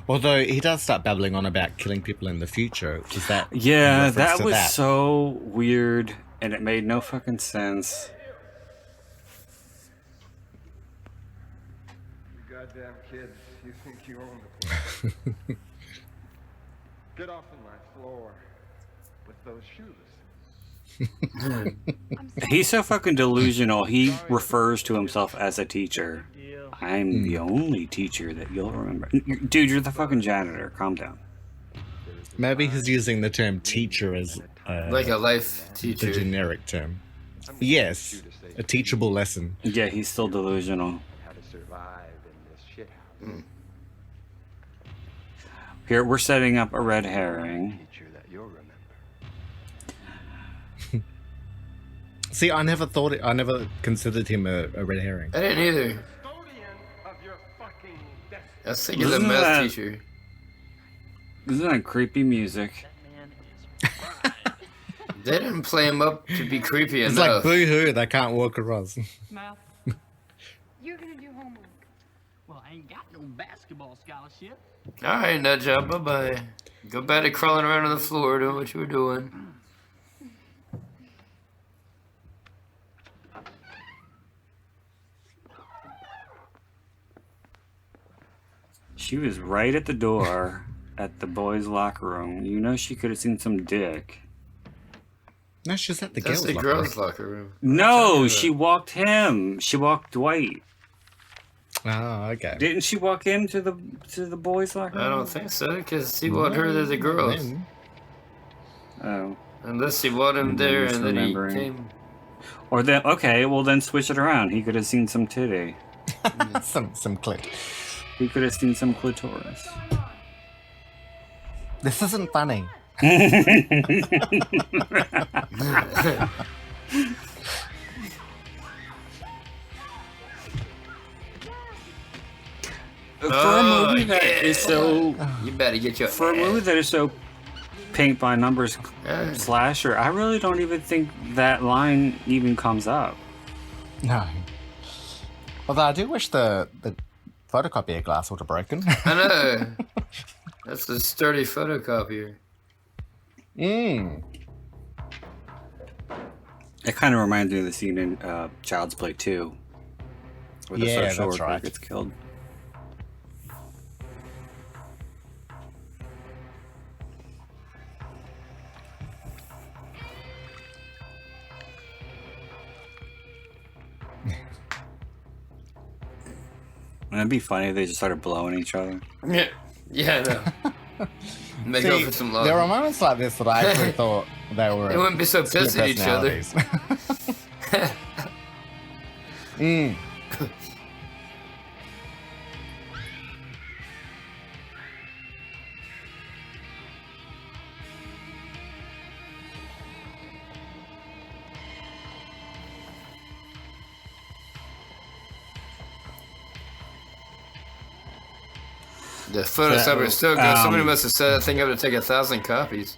Although he does start babbling on about killing people in the future. Is that Yeah, in reference that to was so weird, and it made no fucking sense. You goddamn kids, you think you own the place. Get off of my floor with those shoes. He's so fucking delusional. He refers to himself as a teacher. I'm the only teacher that you'll remember. Dude, you're the fucking janitor. Calm down. Maybe he's using the term teacher as like a life teacher. The generic term. Yes, a teachable lesson. Yeah, he's still delusional. How to survive in this shit house. Here, we're setting up a red herring. Teacher that you'll remember. See, I never considered him a red herring. I didn't either. I was thinking the math teacher. Isn't that creepy music? They didn't play him up to be creepy It's enough. like boo-hoo, they can't walk across. Math. You're gonna do homework. Well, I ain't got no basketball scholarship. Alright, nut job, bye-bye. Go back to crawling around on the floor doing what you were doing. She was right at the door at the boys' locker room. You know she could have seen some dick. No, she's at the That's girls' the girls' locker room. No, she walked him. She walked Dwight. Oh, okay. Didn't she walk him to the boys' locker room? I don't think so, because he brought her to the girls. Oh. Unless he brought him there and then he Misremembering. came. Or then, okay, well then switch it around. He could have seen some titty. some clit. He could have seen some clitoris. This isn't funny. For a movie that is so, you better get your for a movie that is so paint by numbers slasher, I really don't even think that line even comes up. No. Although I do wish the photocopier glass would have broken. I know. That's a sturdy photocopier. It kind of reminds me of the scene in Child's Play 2, where the Yeah, social that's worker right. gets killed. Wouldn't it be funny if they just started blowing each other? Yeah, I know. Make See, up for some love. there were moments like this that I actually thought they were. They wouldn't be so split pissed at each other. personalities. The photostopper is still good. Somebody must have set that thing up to take 1,000 copies.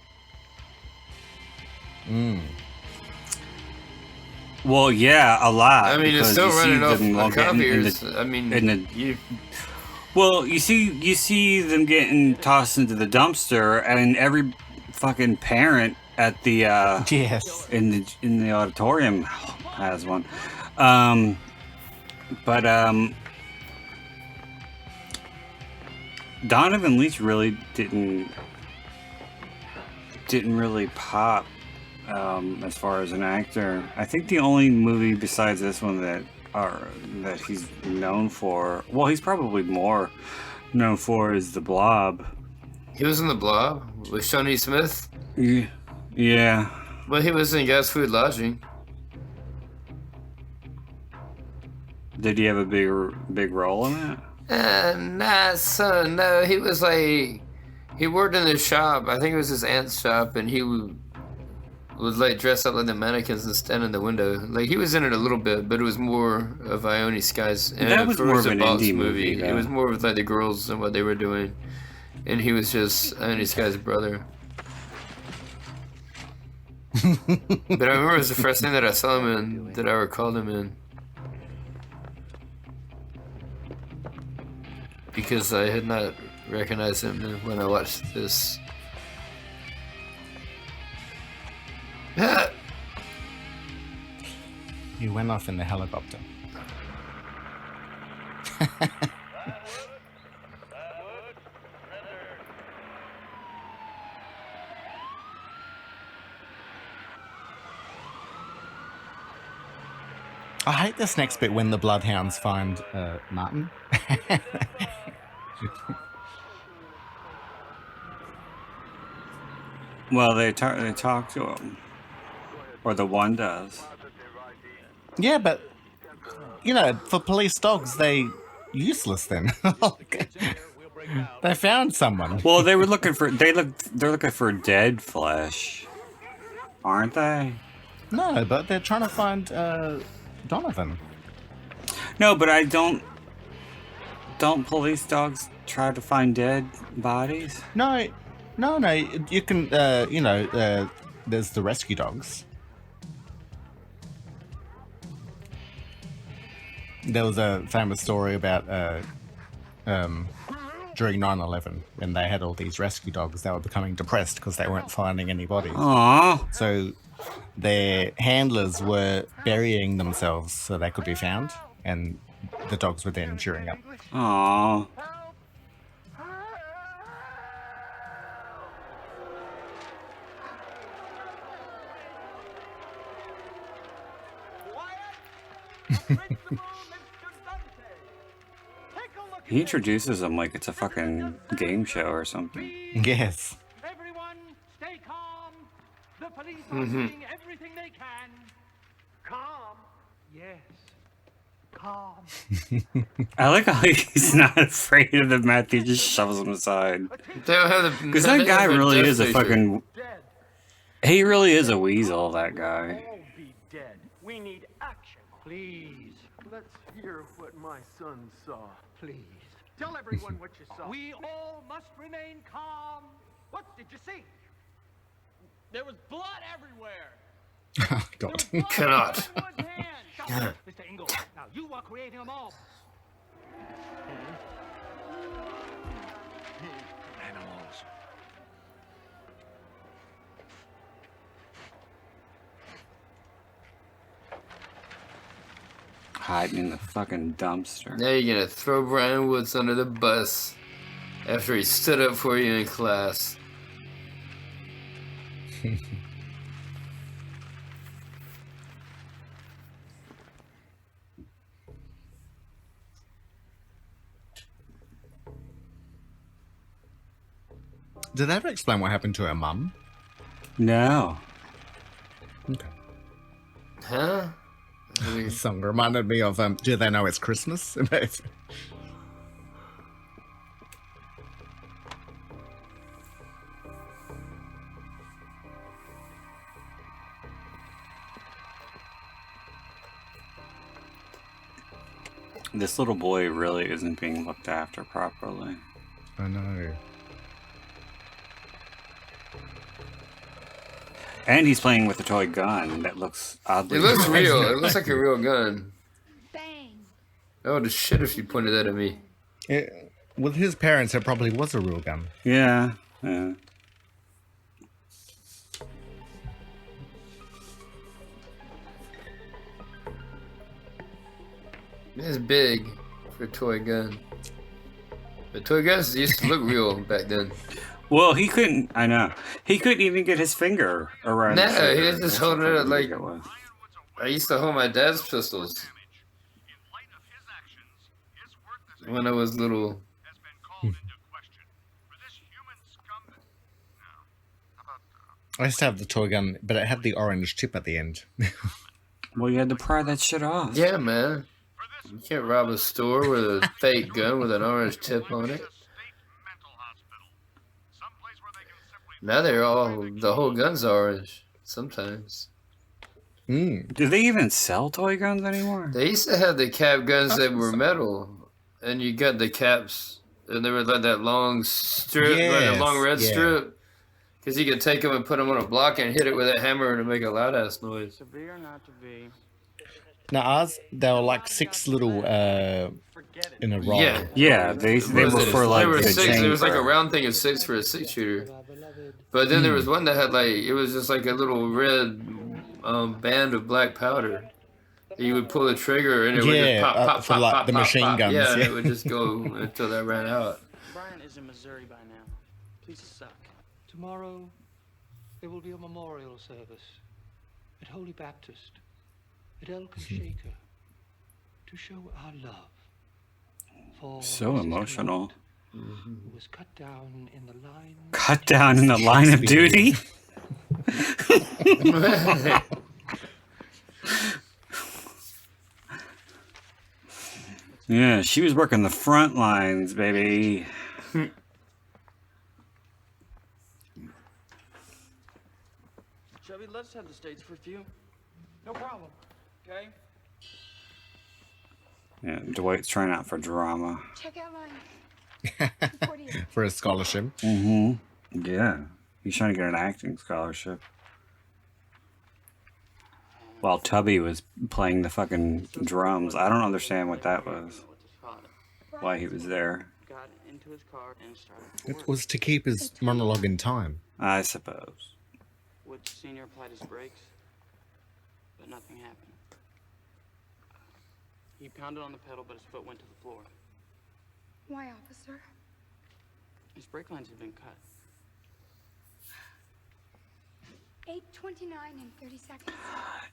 Well, yeah, a lot. I mean, it's because still you see running off them all on getting in copiers. the- I mean, in the- Well, you see them getting tossed into the dumpster, and every fucking parent at the yes in the auditorium has one. But Donavan Leitch really didn't really pop as far as an actor. I think the only movie besides this one that he's known for, well, he's probably more known for, is The Blob. he was in The Blob with Shawnee Smith. Yeah. Well, he was in Gas Food Lodging. Did he have a big role in that? Nah, son, no. He was like, he worked in the shop. I think it was his aunt's shop, and he would like dress up like the mannequins and stand in the window. Like, he was in it a little bit, but it was more of Ione Sky's. That was more of an indie movie, It was more of like the girls and what they were doing, and he was just Ione Sky's brother. But I remember it was the first thing that I saw him in, that I recalled him in. Because I had not recognized him when I watched this. You went off in the helicopter. I hate this next bit when the bloodhounds find Martin. Well, they talk to him, or the one does. Yeah, but you know, for police dogs, they useless then. They found someone. Well, they were looking for they're looking for dead flesh, aren't they? No, but they're trying to find Donavan. No, but don't police dogs try to find dead bodies? No. You can, there's the rescue dogs. There was a famous story about during 9/11 when they had all these rescue dogs. They were becoming depressed because they weren't finding any bodies. Aww. So their handlers were burying themselves so they could be found, and the dogs were then cheering up. Aww. He introduces them like it's a fucking game show or something. Yes. Everyone, stay calm. The police are doing everything they can. Calm? Yes. Calm. I like how he's not afraid of the meth. He just shoves them aside. Because that guy really is a fucking... He really is a weasel, that guy. All be dead. We need action. Please. Let's hear what my son saw. Please. Tell everyone what you saw. We all must remain calm. What did you see? There was blood everywhere. God. Cannot. Mr. Ingle, now you are creating a mob. Animals. Hiding in the fucking dumpster. Now you're gonna throw Brian Woods under the bus after he stood up for you in class. Did they ever explain what happened to her mum? No. Okay. Huh? The song reminded me of Do They Know It's Christmas? This little boy really isn't being looked after properly. I know. And he's playing with a toy gun that looks oddly... It looks real. It looks like a real gun. Bang. Oh, the shit if you pointed that at me. With his parents, it probably was a real gun. Yeah. Yeah. It's big for a toy gun. But toy guns used to look real back then. Well, he couldn't... I know. He couldn't even get his finger around the Nah, trigger. he was just holding it up like... I used to hold my dad's pistols. When I was little. I used to have the toy gun, but it had the orange tip at the end. Well, you had to pry that shit off. Yeah, man. You can't rob a store with a fake gun with an orange tip on it. Now they're all... The whole gun's orange. Sometimes. Do they even sell toy guns anymore? They used to have the cap guns that were metal. And you got the caps. And they were like that long strip. Like a long red strip. Because you could take them and put them on a block and hit it with a hammer to make a loud ass noise. To be or not to be. Now ours, they were like 6 little in a row. Yeah. Yeah, they were for like... There were the 6. There was like a chamber. round thing of 6 for a 6-shooter. But then there was one that had like... It was just like a little red band of black powder. You would pull the trigger and it would just pop, pop, for pop, like pop, the pop, machine pop. guns. Yeah, and it would just go until that ran out. Brian is in Missouri by now. Please suck. Tomorrow, there will be a memorial service at Holy Baptist, at Elk and Shaker. to show our love for So Mrs. emotional. Who was cut down in the line. Cut down in the line of duty. Yeah, she was working the front lines, baby. Chubby, let's head to the States for a few. No problem. Okay? Yeah, Dwight's trying out for drama. Check out line. For a scholarship. Mm-hmm. Yeah. He's trying to get an acting scholarship. While Tubby was playing the fucking drums. I don't understand what that was. Why he was there. Got into his car and started. It was to keep his monologue in time. I suppose. Wood Sr. applied his brakes, but nothing happened. He pounded on the pedal, but his foot went to the floor. Why, officer? His brake lines had been cut. 8:29 and 30 seconds.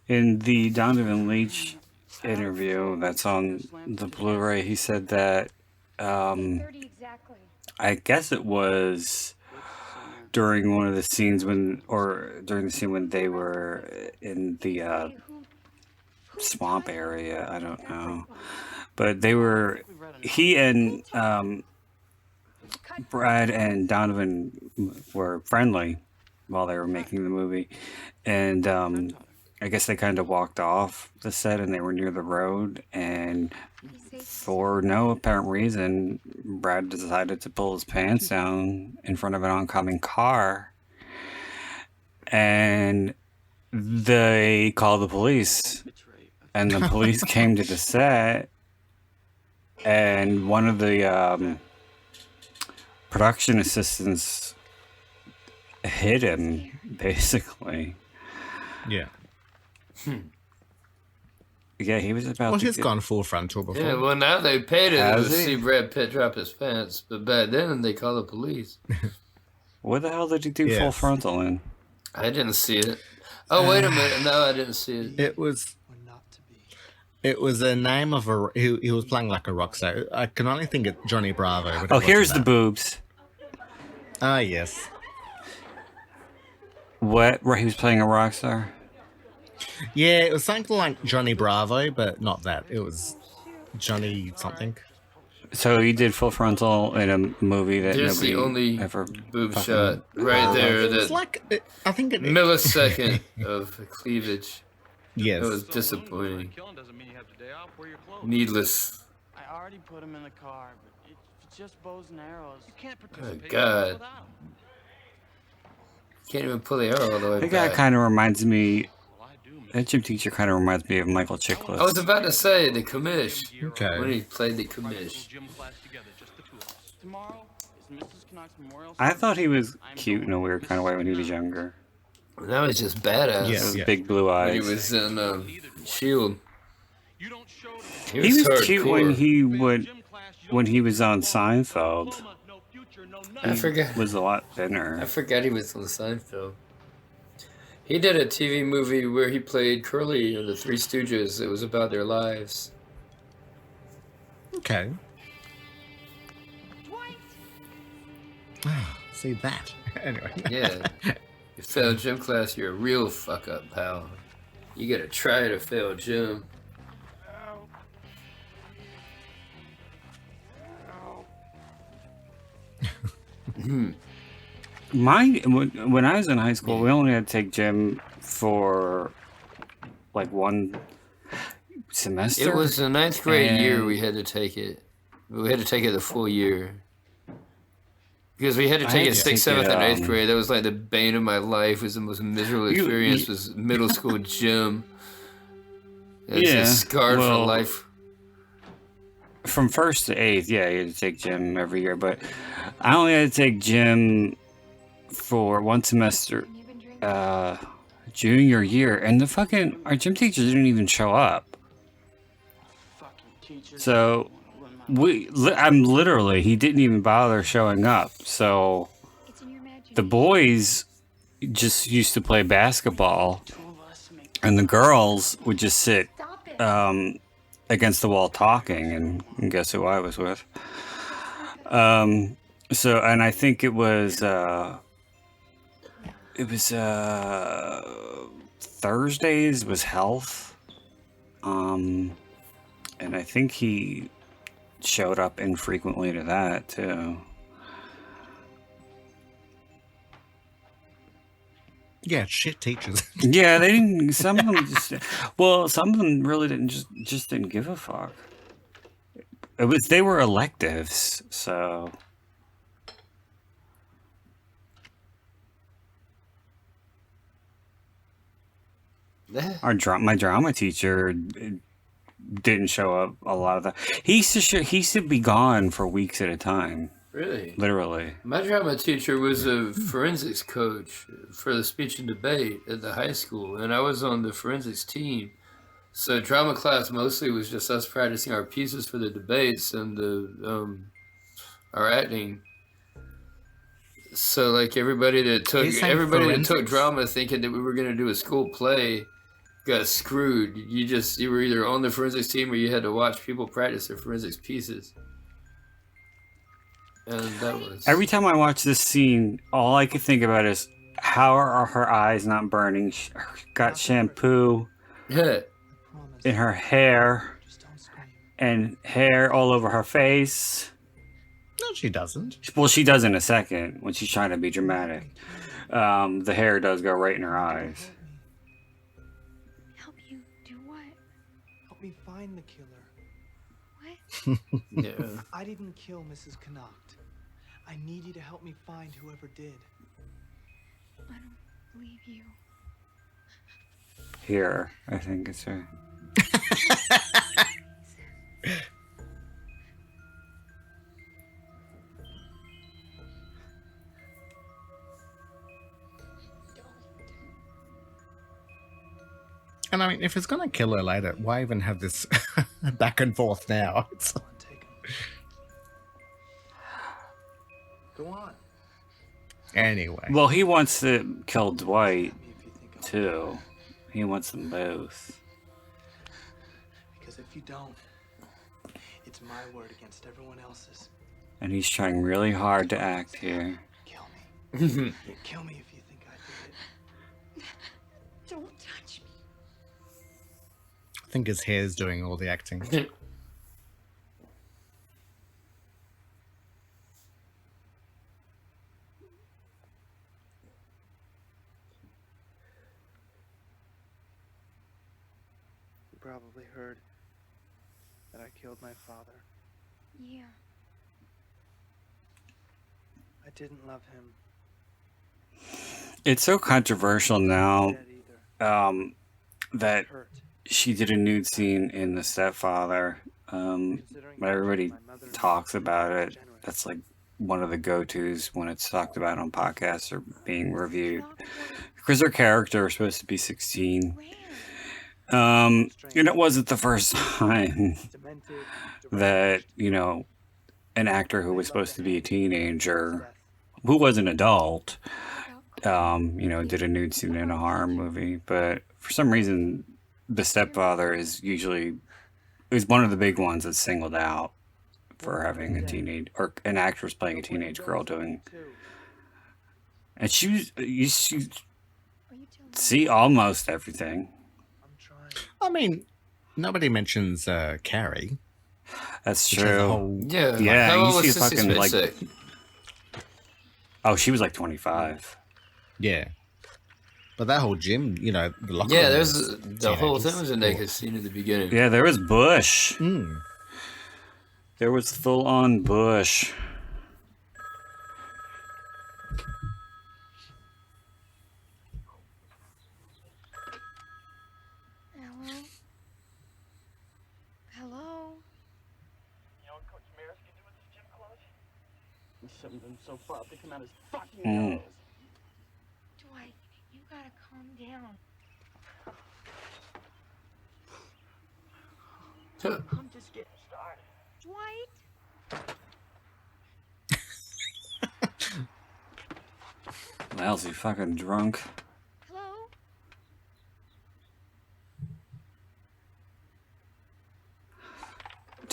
In the Donavan Leitch interview that's on the Blu-ray, he said that 30 exactly. I guess it was during one of the scenes when they were in the swamp area. I don't know, but he and Brad and Donovan were friendly while they were making the movie, and I guess they kind of walked off the set and they were near the road, and for no apparent reason, Brad decided to pull his pants down in front of an oncoming car, and they called the police, and the police came to the set, and one of the production assistants hit him, basically. Yeah. Yeah, he was about Well, to he's get... gone full frontal before. Yeah, well, now they paid it Has to he? see Brad Pitt drop his pants, but back then they called the police. What the hell did he do Yes. full frontal in? I didn't see it. Oh, wait a minute. No, I didn't see it. It was a name of a... He was playing like a rock star. I can only think it's Johnny Bravo. But Oh, here's the boobs. Ah, yes. What? Where he was playing a rock star? Yeah, it was something like Johnny Bravo, but not that. It was Johnny something. So he did full frontal in a movie that There's nobody the only ever boob fucking- shot right there. It was That like... I think it... millisecond of cleavage. Yes. It was disappointing. Needless. I already put him in the car, but it's just bows and arrows. You can't Oh, God. Can't even pull the arrow all the way That guy back. kind of reminds me... That gym teacher kind of reminds me of Michael Chiklis. I was about to say the commish. Okay. When he played the commish. Tomorrow is Mrs. Knox's memorial. I thought he was cute in a weird kind of way when he was younger. That was just badass. Yeah. Those big blue When he eyes. was in Shield. He was cute when hardcore. when he was on Seinfeld. I forgot. Was a lot I thinner. forgot he was on Seinfeld. He did a TV movie where he played Curly in the Three Stooges. It was about their lives. Okay. See that. Anyway. Yeah. You failed gym class, you're a real fuck up, pal. You gotta try to fail gym. When I was in high school, we only had to take gym for like one semester. It was the 9th grade year And- we had to take it. We had to take it the full year. Because we had to I take had it to 6th, take 7th, it, and 8th grade. That was like the bane of my life. It was the most miserable You- experience. you- Was middle school gym. It's Yeah, just scarred for well, life. From 1st to 8th, yeah, you had to take gym every year, but I only had to take gym for one semester, junior year, and our gym teacher didn't even show up. So he didn't even bother showing up. So the boys just used to play basketball, and the girls would just sit against the wall talking, and guess who I was with? So, and I think it was Thursdays was health. And I think he showed up infrequently to that too. Yeah, shit teachers. Yeah, they didn't. Some of them just. Well, some of them really didn't just didn't give a fuck. It was they were electives, so. My drama teacher didn't show up a lot of that. He used to be gone for weeks at a time. Really? Literally. My drama teacher was a forensics coach for the speech and debate at the high school, and I was on the forensics team. So drama class mostly was just us practicing our pieces for the debates and the our acting. So like everybody that took drama thinking that we were going to do a school play got screwed. You were either on the forensics team or you had to watch people practice their forensics pieces. And that was... Every time I watch this scene, all I could think about is how are her eyes not burning? She got shampoo in her hair and hair all over her face. No, she doesn't. Well, she does in a second when she's trying to be dramatic. The hair does go right in her eyes. Help you do what? Help me find the killer. What? Yeah. I didn't kill Mrs. Connacht. I need you to help me find whoever did. I don't believe you. Here, I think it's her. And I mean, if it's gonna kill her later, why even have this back and forth now? Go on. Anyway. Well, he wants to kill Dwight, too. He wants them both. Because if you don't, it's my word against everyone else's. And he's trying really hard to act here. Kill me. Kill me if you think I did it. Don't touch me. I think his hair's doing all the acting. You probably heard that I killed my father. Yeah. I didn't love him. It's so controversial now that she did a nude scene in The Stepfather. But everybody talks about it. That's like one of the go-tos when it's talked about on podcasts or being reviewed. Because her character is supposed to be 16. And it wasn't the first time that, you know, an actor who was supposed to be a teenager, who was an adult, you know, did a nude scene in a horror movie. But for some reason, The Stepfather is one of the big ones that's singled out for having a teenage, or an actress playing a teenage girl doing. And you see almost everything. I mean, nobody mentions Carrie. That's which has a true. whole- Yeah. How old You was see Sissy fucking like. Spacek? Oh, she was like 25. Yeah. But that whole gym, you know, the locker Yeah, room there's was the whole thing teenagers. was a naked scene at the beginning. Yeah, there was Bush. Mm. There was full-on Bush. Hello? Hello? You know what Coach Maris can do with his gym clothes? He shoved them so far up they come out his fucking nose. Dwight, you gotta calm down. I'm just getting started. Dwight? Well, is he fucking drunk? Hello?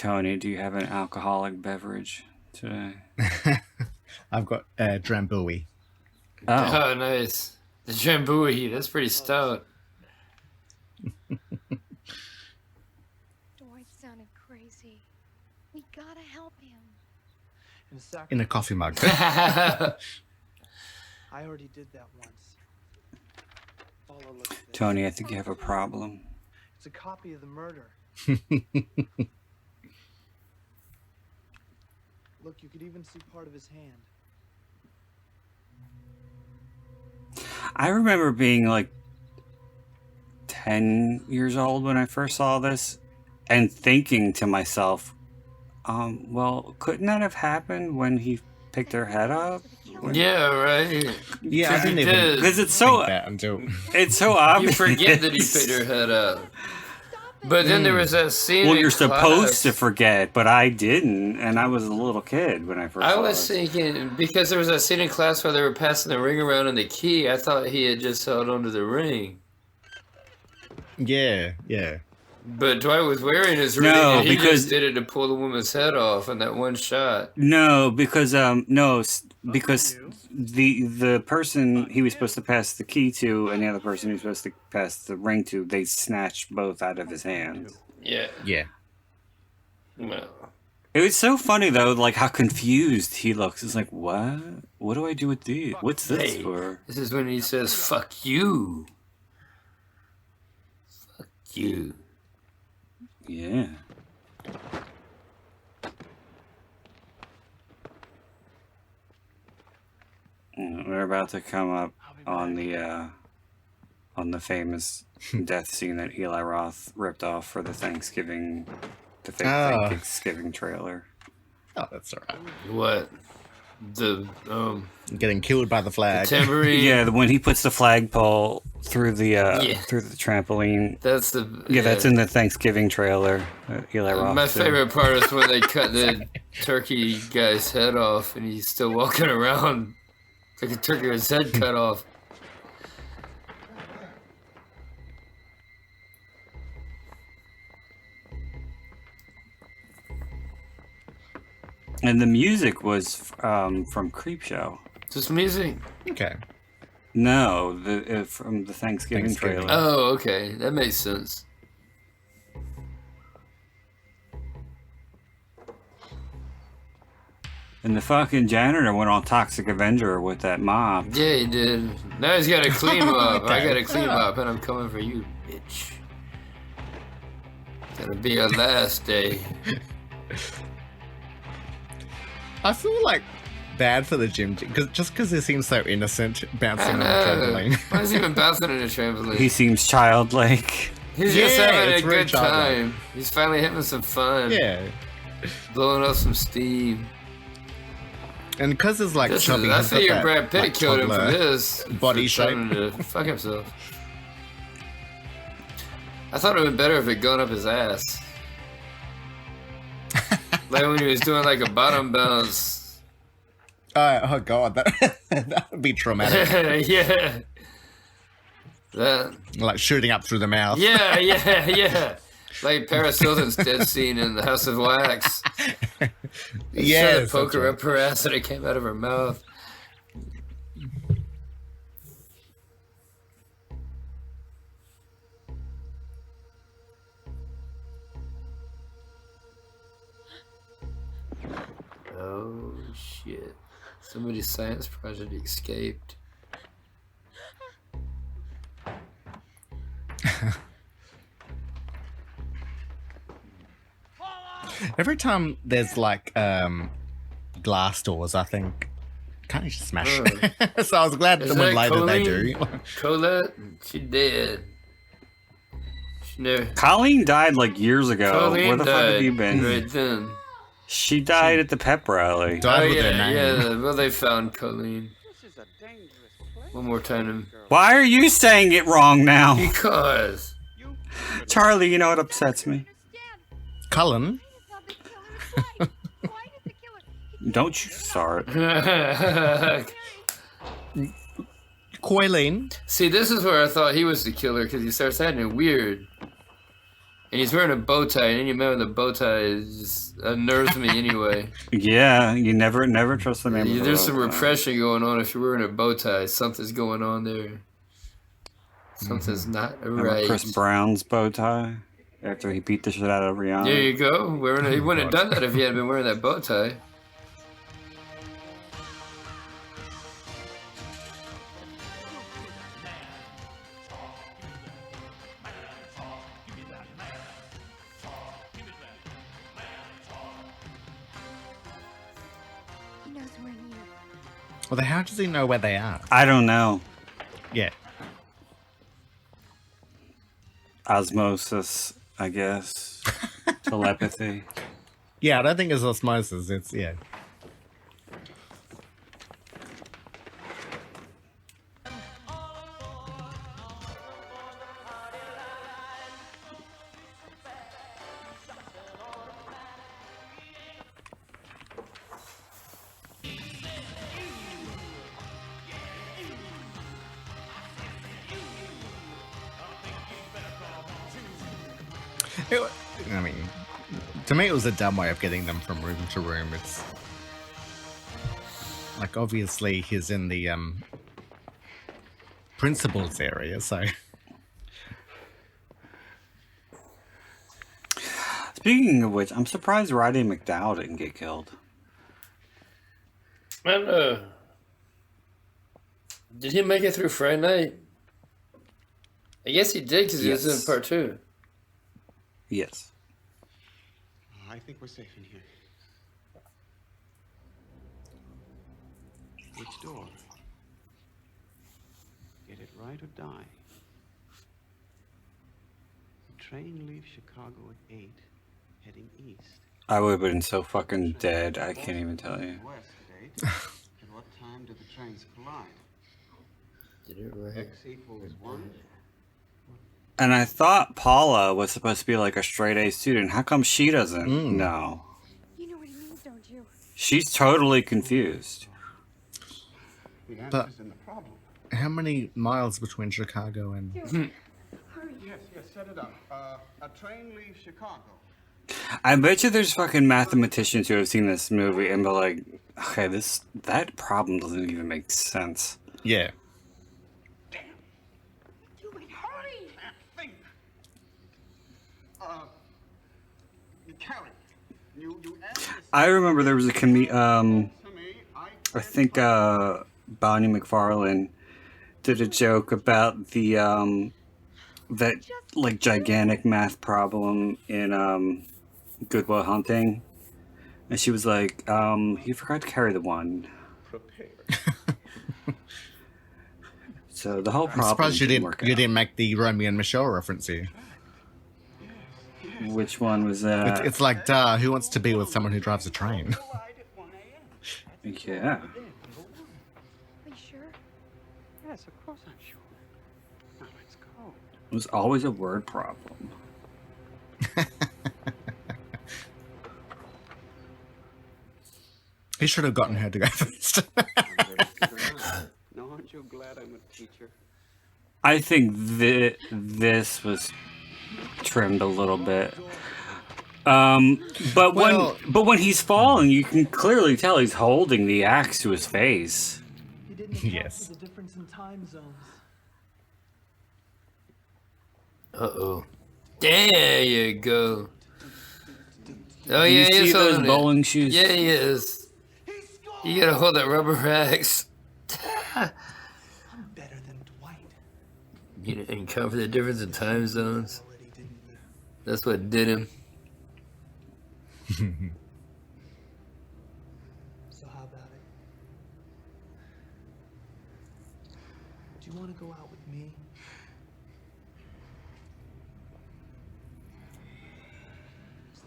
Tony, do you have an alcoholic beverage today? I've got Drambuie. Oh, nice. The Drambuie, that's pretty stout. Dwight sounded crazy. We gotta help him. In a coffee mug. I already did that once. Follow, look at this. Tony, I think you have a problem. It's a copy of the murder. Look, you could even see part of his hand. I remember being like 10 years old when I first saw this and thinking to myself, well, couldn't that have happened when he picked her head up? Yeah, right. Yeah, I didn't even because it's so until it's so obvious. You forget that he picked her head up. But then there was that scene. Well, in you're class. supposed to forget, but I didn't, and I was a little kid when I first. I was thinking because there was that scene in class where they were passing the ring around and the key. I thought he had just held onto the ring. Yeah. But Dwight was wearing his ring, and he just did it to pull the woman's head off in that one shot. No, because the person he was supposed to pass the key to and the other person he was supposed to pass the ring to, they snatched both out of his hands. Yeah. Well. It was so funny though, like how confused he looks. It's like, what? What do I do with these? What's this for? This is when he says, "Fuck you." Fuck you. Yeah. We're about to come up on the famous death scene that Eli Roth ripped off for the Thanksgiving trailer. Oh, that's alright. What? The getting killed by the flag. The tambourine. Yeah, when he puts the flagpole through the trampoline. That's that's in the Thanksgiving trailer. Eli Roth. My favorite part is when they cut the turkey guy's head off, and he's still walking around like a turkey with his head cut off. And the music was from Creepshow. Just music? Okay. No, from the Thanksgiving trailer. Oh, okay. That makes sense. And the fucking janitor went on Toxic Avenger with that mop. Yeah, he did. Now he's got a clean mop. I got a clean mop, and I'm coming for you, bitch. It's gonna be your last day. I feel like bad for the gym because he seems so innocent bouncing on a trampoline. Why is he even bouncing on a trampoline? He seems childlike. He's just having a good time. He's finally having some fun. Yeah. Blowing up some steam. And because it's like chubby, I figure Brad Pitt killed him for this. Body shape. To fuck himself. I thought it would have been better if it gone up his ass. Like when he was doing like a bottom bounce. Oh god, that would be traumatic. Yeah. That. Like shooting up through the mouth. Yeah. Like Paris Hilton's death scene in The House of Wax. Yeah. The poker up her ass and it came out of her mouth. Oh shit. Somebody's science project escaped. Every time there's like glass doors, I think, can't you just smash it? So I was glad that when later they do. Colette, she dead. She never... Colleen died like years ago. Colleen Where the fuck have you been? Right then. She died at the pep rally. Yeah. Well, they found Colleen. One more time. Why are you saying it wrong now? Because. Charlie, you know what upsets me? Cullen. Don't you start. Coileen. See, this is where I thought he was the killer because he starts acting weird. And he's wearing a bow tie, and any man with a bow tie just unnerves me anyway. Yeah, you never trust the man with a There's bow some tie. repression going on if you're wearing a bow tie. Something's going on there. Something's not Remember right. Chris Brown's bow tie after he beat the shit out of Rihanna? There you go. He wouldn't have done that if he had been wearing that bow tie. He knows we're here. Well, then how does he know where they are? I don't know. Yeah. Osmosis, I guess. Telepathy. Yeah, I don't think it's osmosis. It's, yeah. I mean, to me, it was a dumb way of getting them from room to room. It's like, obviously, he's in the principal's area, so. Speaking of which, I'm surprised Roddy McDowell didn't get killed. I don't know. Did he make it through Friday night? I guess he did because he was in part 2. Yes. I think we're safe in here. Which door? Get it right or die. The train leaves Chicago at 8, heading east. I would have been so fucking dead, I can't even tell you. West at 8. At what time do the trains collide? Did it right. X equals 1. And I thought Paula was supposed to be like a straight A student. How come she doesn't know? You know what he means, don't you? She's totally confused. But how many miles between Chicago and... Yes, set it up. A train leaves Chicago. I bet you there's fucking mathematicians who have seen this movie and be like, okay, that problem doesn't even make sense. Yeah. I remember there was a I think Bonnie McFarlane did a joke about the that like gigantic math problem in Good Will Hunting, and she was like, "You forgot to carry the one." So the whole problem. I'm surprised you work didn't make the Romeo and Michelle reference here. Which one was that? It's like, duh, who wants to be with someone who drives a train? Yeah. Are you sure? Yes, of course I'm sure. Now let's go. It was always a word problem. He should have gotten her to go first. No, aren't you glad I'm a teacher? I think this was trimmed a little bit. But when he's falling, you can clearly tell he's holding the axe to his face. He didn't account for the difference in time zones. Uh-oh. There you go. Oh, Do you yeah, see he's those holding bowling it. shoes? Yeah, he is. You gotta hold that rubber axe. I'm better than Dwight. You didn't account for the difference in time zones. That's what did him. So how about it? Do you want to go out with me?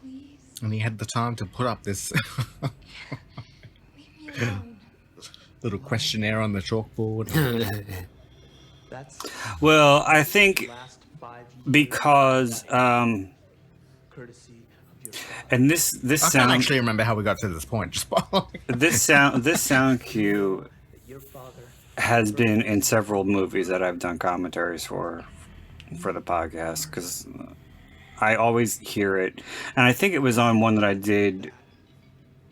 Please. And he had the time to put up this little questionnaire on the chalkboard. Well, I think because and this I sound can't actually remember how we got to this point. Just this sound cue has been in several movies that I've done commentaries for the podcast because I always hear it, and I think it was on one that I did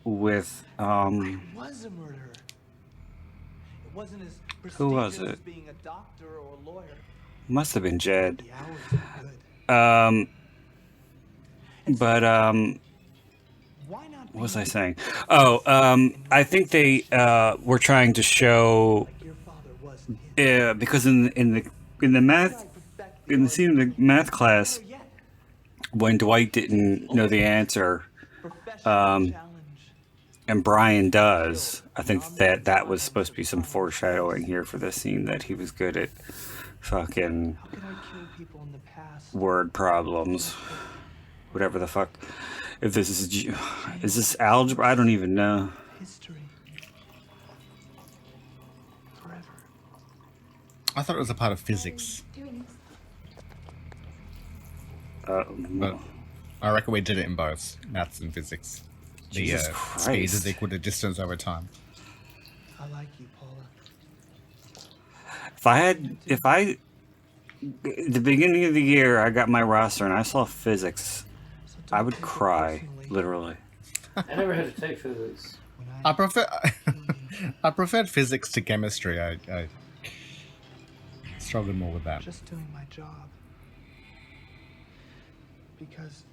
with I was a murderer. It wasn't as who was prestigious it? as being a doctor or a lawyer. Must have been Jed. The hours were good. But what was I saying? Oh, I think they were trying to show because in the scene in the math class when Dwight didn't know the answer, and Brian does. I think that was supposed to be some foreshadowing here for this scene that he was good at fucking word problems, whatever the fuck. If this is this algebra? I don't even know. I thought it was a part of physics. But I reckon we did it in both maths and physics. The speed is equal to distance over time. I like you, Paula. If I, at the beginning of the year, I got my roster and I saw physics, I would cry, literally. I never had to take physics. I preferred physics to chemistry. I struggled more with that. Just doing my job. Because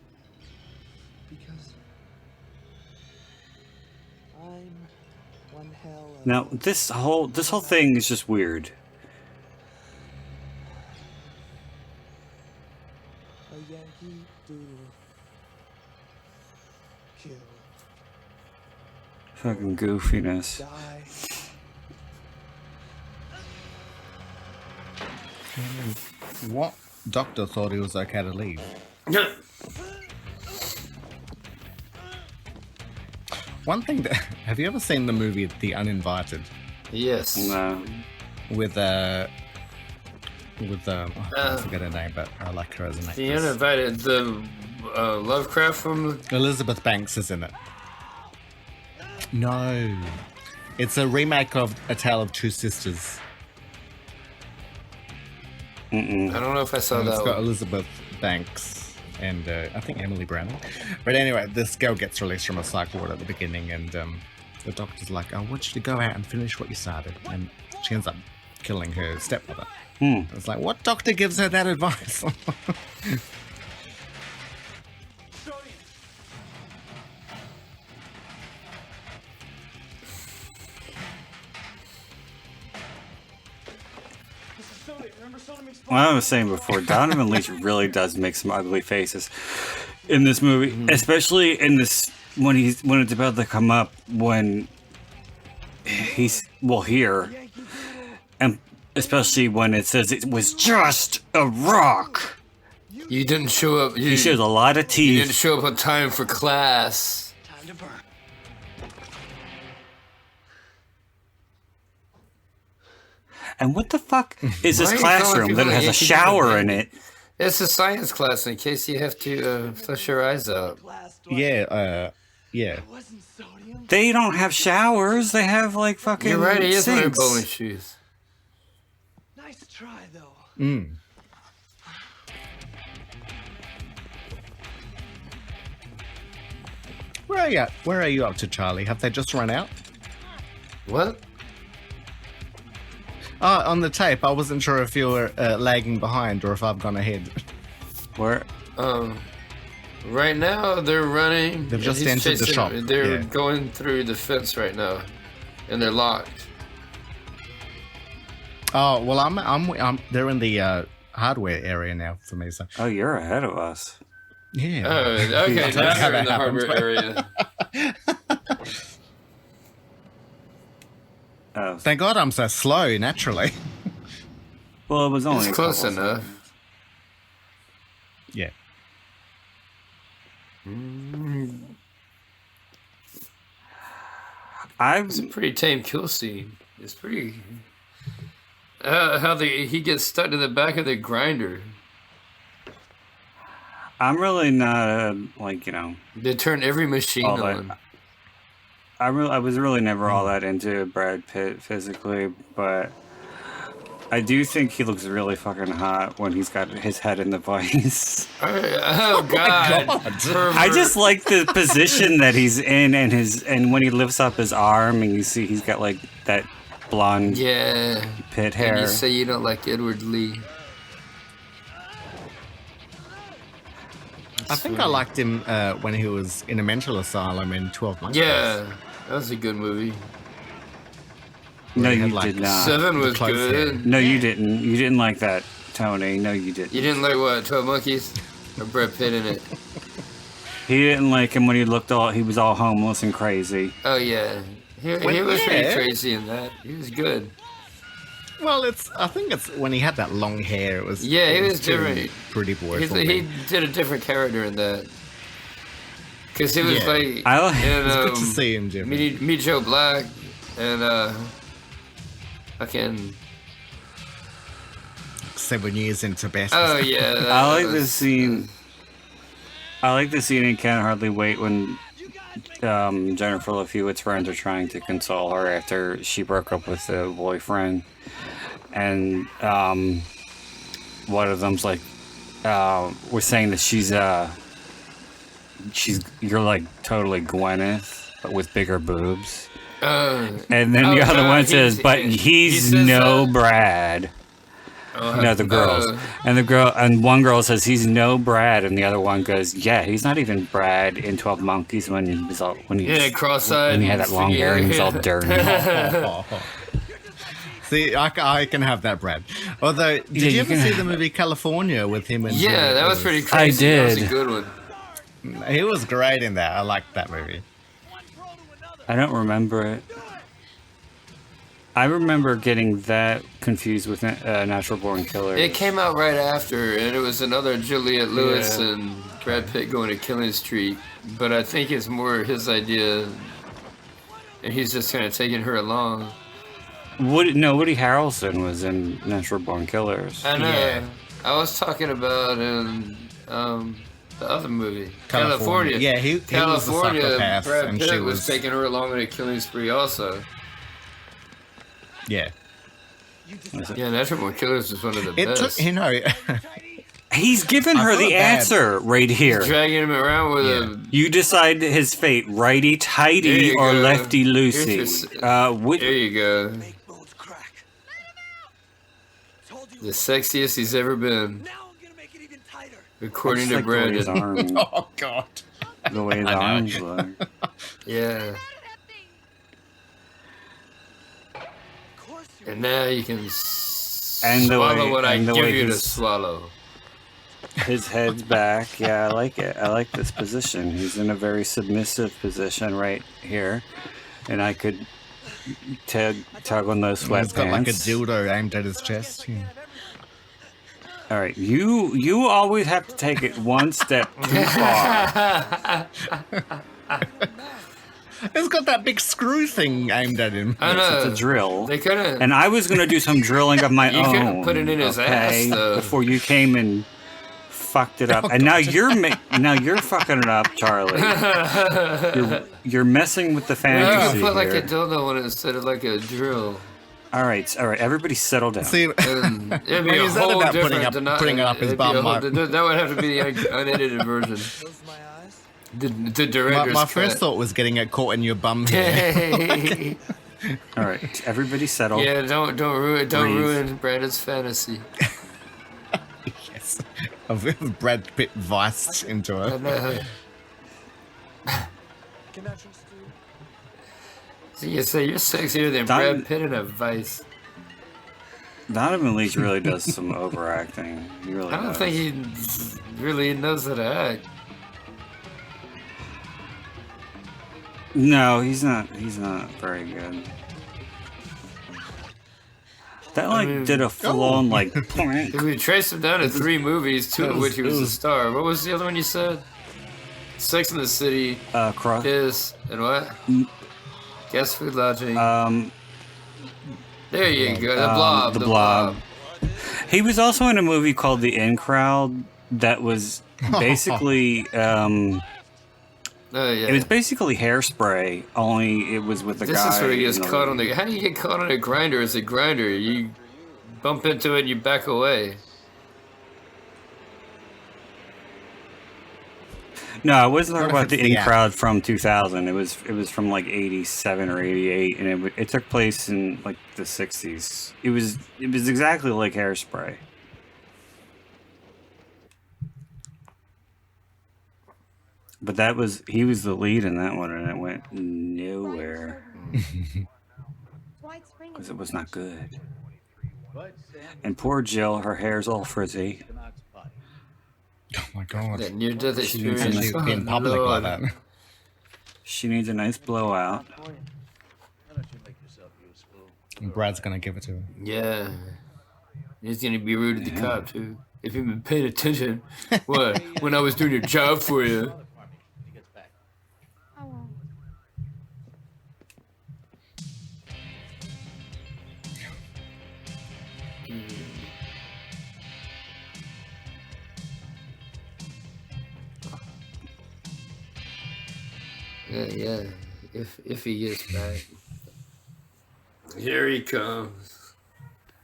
I'm one hell of... Now this whole thing is just weird. A Yankee Doodle kill. Fucking goofiness. Die. What doctor thought he was okay to leave? One thing that have you ever seen the movie The Uninvited? Yes. No. With I forget her name, but I like her as an actress. The Uninvited, the Lovecraft from Elizabeth Banks is in it. No, it's a remake of A Tale of Two Sisters. I don't know if I saw that. It's got one. Elizabeth Banks and I think Emily Browning. But anyway, this girl gets released from a psych ward at the beginning, and the doctor's like, "I want you to go out and finish what you started," and she ends up killing her stepmother. It's like, what doctor gives her that advice? Well, I was saying before, Donavan Leitch really does make some ugly faces in this movie, especially in this when it's about to come up when he's here, and especially when it says it was just a rock. You didn't show up. He shows a lot of teeth. You didn't show up on time for class. Time to burn. And what the fuck is this classroom that has a shower in it? It's a science class in case you have to flush your eyes out. Yeah. They don't have showers. They have like fucking. You're right. He is wearing sinks. bowling shoes. Nice try, though. Where are you up to, Charlie? Have they just run out? What? Oh, on the tape, I wasn't sure if you were lagging behind or if I've gone ahead. Where? Right now they're running. They've just entered the shop. They're going through the fence right now, and they're locked. Oh well, I'm. They're in the hardware area now for me. So. Oh, you're ahead of us. Yeah. Oh, okay. Now they're in the hardware area. Oh. Thank God I'm so slow naturally. Well, it was only It's close enough. Yeah. It's a pretty tame kill scene. It's pretty. How he gets stuck to the back of the grinder. I'm really not They turn every machine on. I was really never all that into Brad Pitt physically, but I do think he looks really fucking hot when he's got his head in the vice. Oh God! I just like the position that he's in, and when he lifts up his arm, and you see he's got like that blonde pit hair. And you say you don't like Edward Lee. I think I liked him when he was in a mental asylum in 12 Monkeys. Yeah, that was a good movie. No, you did not. 7 was good. No, you didn't. You didn't like that, Tony. No, you didn't. You didn't like what? 12 Monkeys? Or Brad Pitt in it? He didn't like him when he was all homeless and crazy. Oh yeah, he was pretty crazy in that. He was good. Well, I think it's when he had that long hair. It was he was different. Pretty boy. He did a different character in that. Cause he was like, it's good to see him, Jimmy. Meet Joe Black, and fucking 7 years in Tibet. Oh yeah, I like the scene. I like the scene in Can't Hardly Wait when Jennifer Love Hewitt's friends are trying to console her after she broke up with the boyfriend, and one of them's like, we're saying that you're like totally Gwyneth but with bigger boobs. And then the other one says, but he's no Brad. No, the girls. And one girl says he's no Brad, and the other one goes, yeah, he's not even Brad in 12 Monkeys when he was all cross-eyed, when he had that long hair and he was all dirty. See, I can have that, Brad. Although, did you ever see the movie California with him and that was pretty crazy. I did. That was a good one. He was great in that. I liked that movie. I don't remember it. I remember getting that confused with Natural Born Killers. It came out right after, and it was another Juliette Lewis and Brad Pitt going to Killing Street. But I think it's more his idea, and he's just kind of taking her along. Woody Harrelson was in Natural Born Killers. I know. Yeah. I was talking about in the other movie, California. Yeah, he California. Was the psychopath, Brad and Pitt she was taking her along on a killing spree also. Yeah. Yeah, Natural Born Killers is one of the best. He's given her the answer right here. He's dragging him around with a... You decide his fate, righty tighty or go. lefty loosey. There you go. The sexiest he's ever been. According to Brandon. Oh God. The way his arms look. Yeah. And now you can swallow what I give you to swallow. His head's back. Yeah, I like it. I like this position. He's in a very submissive position right here. And I could tug on those sweatpants. He's got like a dildo aimed at his chest. Yeah. All right, you always have to take it one step too far. It's got that big screw thing aimed at him. I know. It's a drill. They could've... And I was going to do some drilling of my own. You could have put it in his ass, though. Before you came and fucked it up. And now you're fucking it up, Charlie. You're messing with the fantasy. You could put like here. a dildo on it instead of like a drill. All right, everybody settle down. See, it'd be a whole different... putting up his bum. That would have to be the unedited version. The director's my first thought was getting it caught in your bum here. All right, everybody settle. Yeah, don't ruin Brandon's fantasy. Yes, of Brad Pitt viced into it. So you say you're sexier than Brad Pitt in a vice. Donavan Leitch really does some overacting. He really I don't does. think he really knows how to act. No, he's not very good. That did a full-on If we trace him down to 3 movies, 2 of which he was a star. What was the other one you said? Sex and the City, Kiss, and what? Guest Food Lodging. There you go. The Blob. He was also in a movie called The In Crowd that was basically it was basically Hairspray, only it was with a guy. This is where he gets caught on the... How do you get caught on a grinder as a grinder? You bump into it and you back away. No, I wasn't talking What if about the it's the in app? crowd from 2000. It was from like 87 or 88, and it took place in like the 60s. It was exactly like Hairspray. But he was the lead in that one, and it went nowhere because it was not good. And poor Jill, her hair's all frizzy. Oh my god. That near-death She needs a experience. nice, In public like that. she needs a nice blowout. And Brad's gonna give it to her. Yeah. He's gonna be rude to the cop too. If you've been paying attention, what? When I was doing your job for you. I won't. Yeah. If he gets back. Here he comes.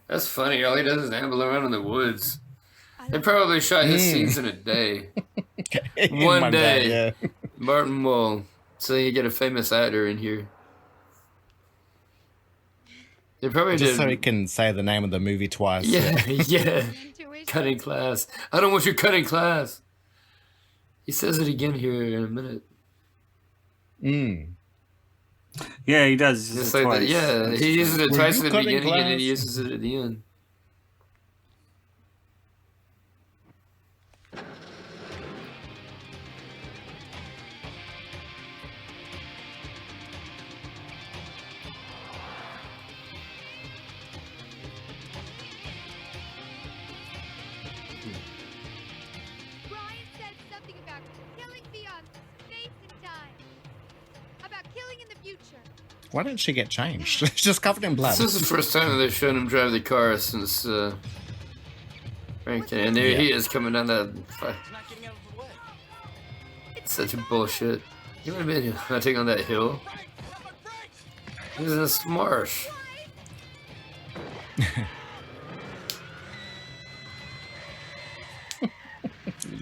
That's funny. All he does is amble around in the woods. They probably shot his scenes in a day. One day. Yeah. Martin Mull. So you get a famous actor in here. They probably Just did. so he can say the name of the movie twice. Yeah. Cutting class. I don't want you cutting class. He says it again here in a minute. Yeah, he does. Just like that. Yeah, he uses it twice at the beginning and then he class? uses it at the end. Brian said something about killing beyond space and time. About killing in the future. Why didn't she get changed? She's just covered in blood. This is the first time that they've shown him drive the car since Frank, and there he is coming down that. Such a bullshit. You would have been hunting on that hill. He's in a marsh.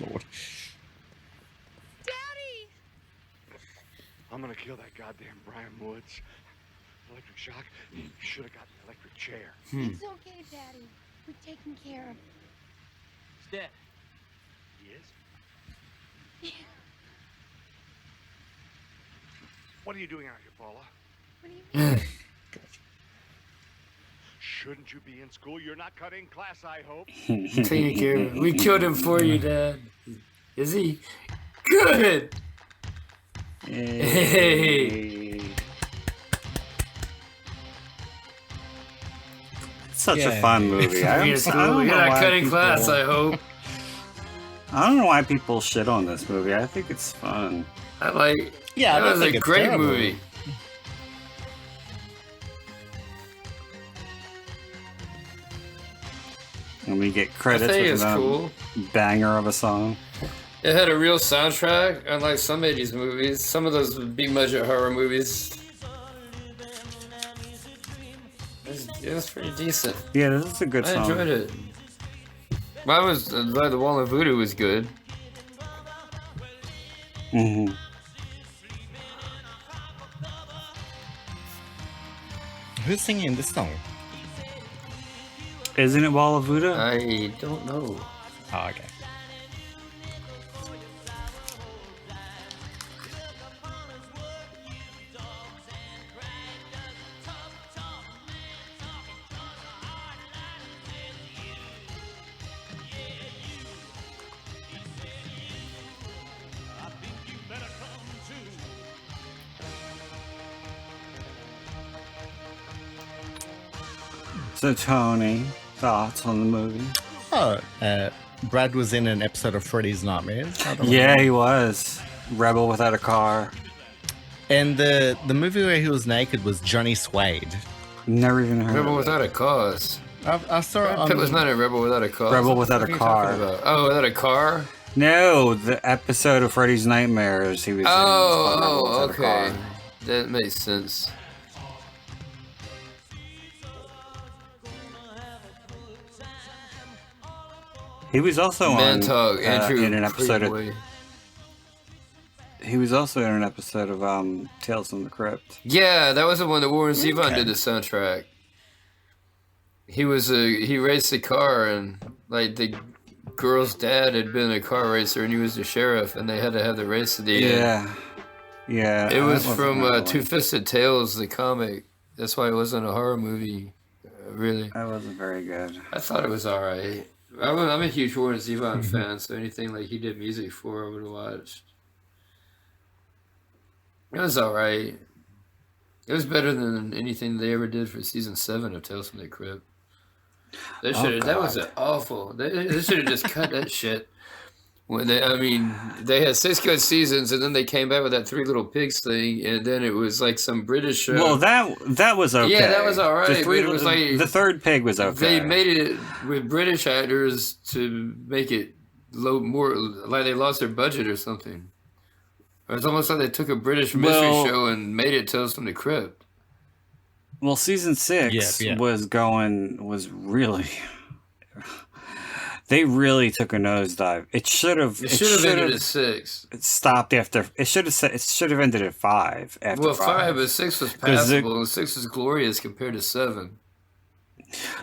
Lord. Daddy! I'm gonna kill that goddamn Brian Woods. Electric shock? You should have gotten an electric chair. It's okay, Daddy. We're taking care of him. He's dead. He is? What are you doing out here, Paula? What do you mean? Shouldn't you be in school? You're not cutting class, I hope. Taking care of him. We killed him for you, Dad. Is he? Good! Hey! It's such a fun movie. I You're don't know not why cutting people- class, I hope. I don't know why people shit on this movie. I think it's fun. I like. Yeah, I that don't was think a it's great terrible. movie. And we get I credits think with it's a cool. banger of a song. It had a real soundtrack, unlike some 80s movies. Some of those big budget horror movies. It was pretty decent. Yeah, this is a good I song. enjoyed it. Mine was The Wall of Voodoo was good. Mm-hmm. Who's singing this song? Isn't it Wall of Voodoo? I don't know. Oh, okay. So Tony, thoughts on the movie? Oh, Brad was in an episode of Freddy's Nightmares. I don't know. Yeah, he was. Rebel Without a Car. And the movie where he was naked was Johnny Suede. Never even heard Rebel of it. Without a Cause. I saw it Brad on... Pitt was not a Rebel Without a Cause. Rebel Without What a are you Car. talking about? Oh, without a car? No, the episode of Freddy's Nightmares he was in. was called Rebel Oh, Without a Car. okay. That makes sense. He was also Man Talk, Andrew in an episode of. Freeway. He was also in an episode of Tales from the Crypt. Yeah, that was the one that Warren Zevon did the soundtrack. He raced a car, and like the girl's dad had been a car racer, and he was the sheriff, and they had to have the race at the end. Yeah. It was from Two Fisted Tales, the comic. That's why it wasn't a horror movie, really. That wasn't very good. I thought it was alright. I'm a huge Warren Zevon fan, so anything like he did music for, I would have watched. It was alright. It was better than anything they ever did for season 7 of Tales from the Crypt. That was awful. They should have just cut that shit. They had 6 good seasons, and then they came back with that Three Little Pigs thing, and then it was like some British show. Well, that was okay. Yeah, that was alright. The third pig was okay. They made it with British actors to make it more like they lost their budget or something. It's almost like they took a British mystery show and made it Tales from the Crypt. Well, season 6 was really. They really took a nosedive. It should have ended at 6. It stopped after. It should have ended at 5. After 5, but 6 was passable, and 6 was glorious compared to 7.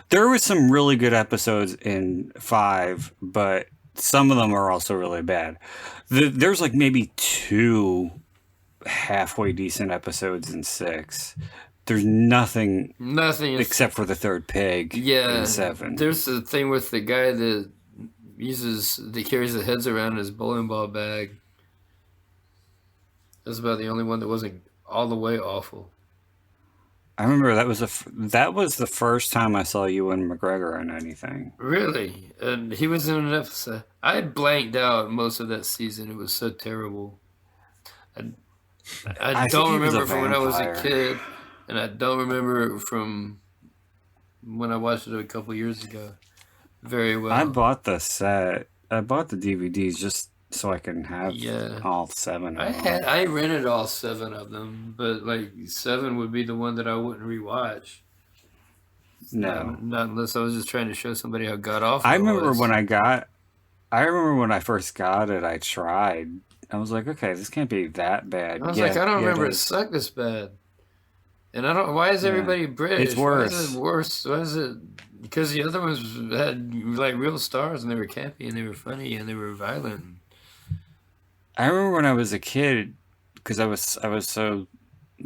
There were some really good episodes in 5, but some of them are also really bad. There's like maybe 2 halfway decent episodes in 6. There's nothing except for the third pig in 7. There's the thing with the guy that carries the heads around in his bowling ball bag. That's about the only one that wasn't all the way awful. I remember that was the first time I saw Ewan McGregor in anything. Really? And he was in an episode. I blanked out most of that season. It was so terrible. I don't remember from when I was a kid, and I don't remember from when I watched it a couple years ago very well. I bought the set. I bought the DVDs just so I can have all 7 of them. I rented all 7 of them, but like 7 would be the one that I wouldn't rewatch. No, not unless I was just trying to show somebody how god awful. I remember when I first got it. I tried. I was like, okay, this can't be that bad. I was like, I don't remember it sucked this bad. And I don't. Why is everybody British? It's worse. Why is it worse? Why is it? Because the other ones had like real stars, and they were campy, and they were funny, and they were violent. I remember when I was a kid, because I was so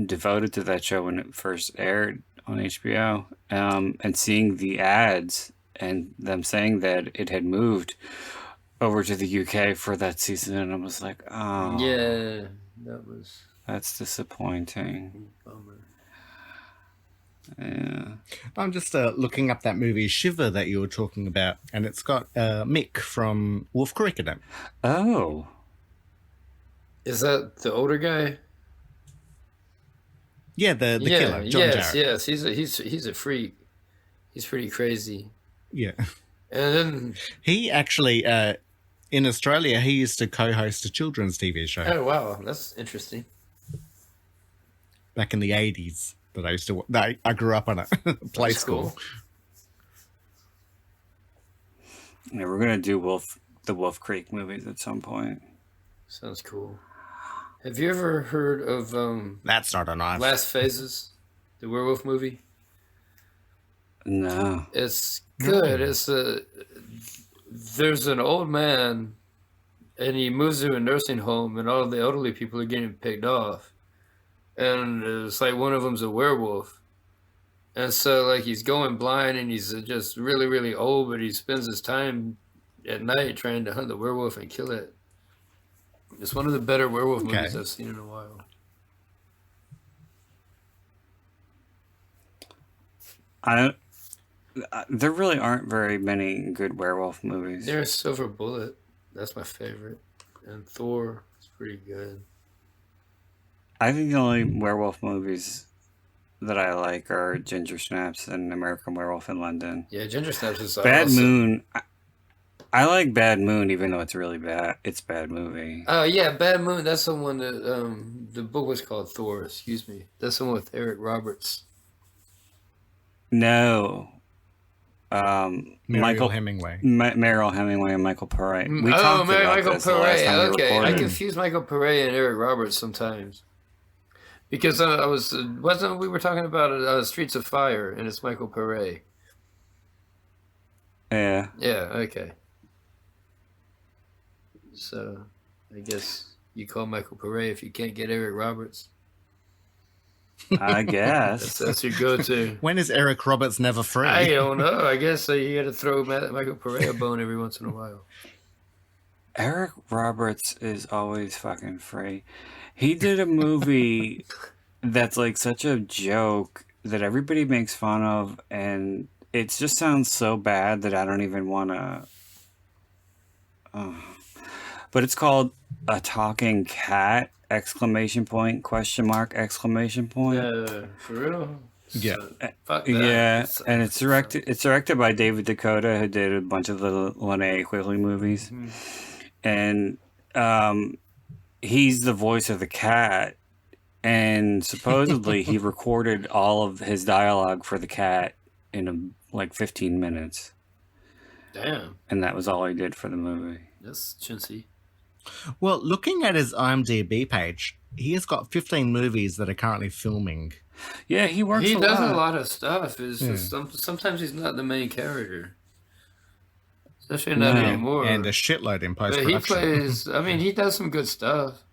devoted to that show when it first aired on HBO, and seeing the ads and them saying that it had moved over to the UK for that season, and I was like, oh, yeah, that's disappointing. Bummer. Yeah. I'm just looking up that movie Shiver that you were talking about, and it's got Mick from Wolf Creek in it. Oh. Is that the older guy? Yeah, the killer, John Jarrett. Yes, he's a freak. He's pretty crazy. Yeah. And then he actually in Australia he used to co-host a children's TV show. Oh wow, that's interesting. Back in the 80s. That I used to. I grew up on a play school. Yeah, we're gonna do the Wolf Creek movies at some point. Sounds cool. Have you ever heard of That's not a knife. Last Phases, the werewolf movie? No. It's good. There's an old man, and he moves to a nursing home, and all the elderly people are getting picked off. And it's like one of them's a werewolf. And so like he's going blind and he's just really, really old, but he spends his time at night trying to hunt the werewolf and kill it. It's one of the better werewolf movies I've seen in a while. There really aren't very many good werewolf movies. There's Silver Bullet. That's my favorite. And Thor is pretty good. I think the only werewolf movies that I like are Ginger Snaps and American Werewolf in London. Yeah, Ginger Snaps is Bad awesome. Moon. I like Bad Moon, even though it's really bad. It's a bad movie. Oh yeah, Bad Moon. That's the one that the book was called Thor. Excuse me. That's the one with Eric Roberts. No, Mariel Hemingway. Mariel Hemingway and Michael Pare. We Oh, talked about Michael this the last Pare. time we Okay, I recorded. confuse Michael Pare and Eric Roberts sometimes. Because I was wasn't we were talking about Streets of Fire, and it's Michael Pare. Yeah. Yeah. Okay. So, I guess you call Michael Pare if you can't get Eric Roberts. I guess that's your go-to. When is Eric Roberts never free? I don't know. I guess you got to throw Michael Pare a bone every once in a while. Eric Roberts is always fucking free. He did a movie that's like such a joke that everybody makes fun of, and it just sounds so bad that I don't even want to. But it's called A Talking Cat! ! Question mark! For real? Yeah. Fuck that. Yeah, and it's directed by David Dakota, who did a bunch of the Linnea Quigley movies. And he's the voice of the cat, and supposedly he recorded all of his dialogue for the cat in like 15 minutes. Damn. And that was all he did for the movie. That's chintzy. Well, looking at his IMDb page, he has got 15 movies that are currently filming. Yeah, he works He a does lot. a lot of stuff. It's Yeah. just sometimes he's not the main character. Especially not anymore. And a shitload in But post-production. he plays, I mean, he does some good stuff.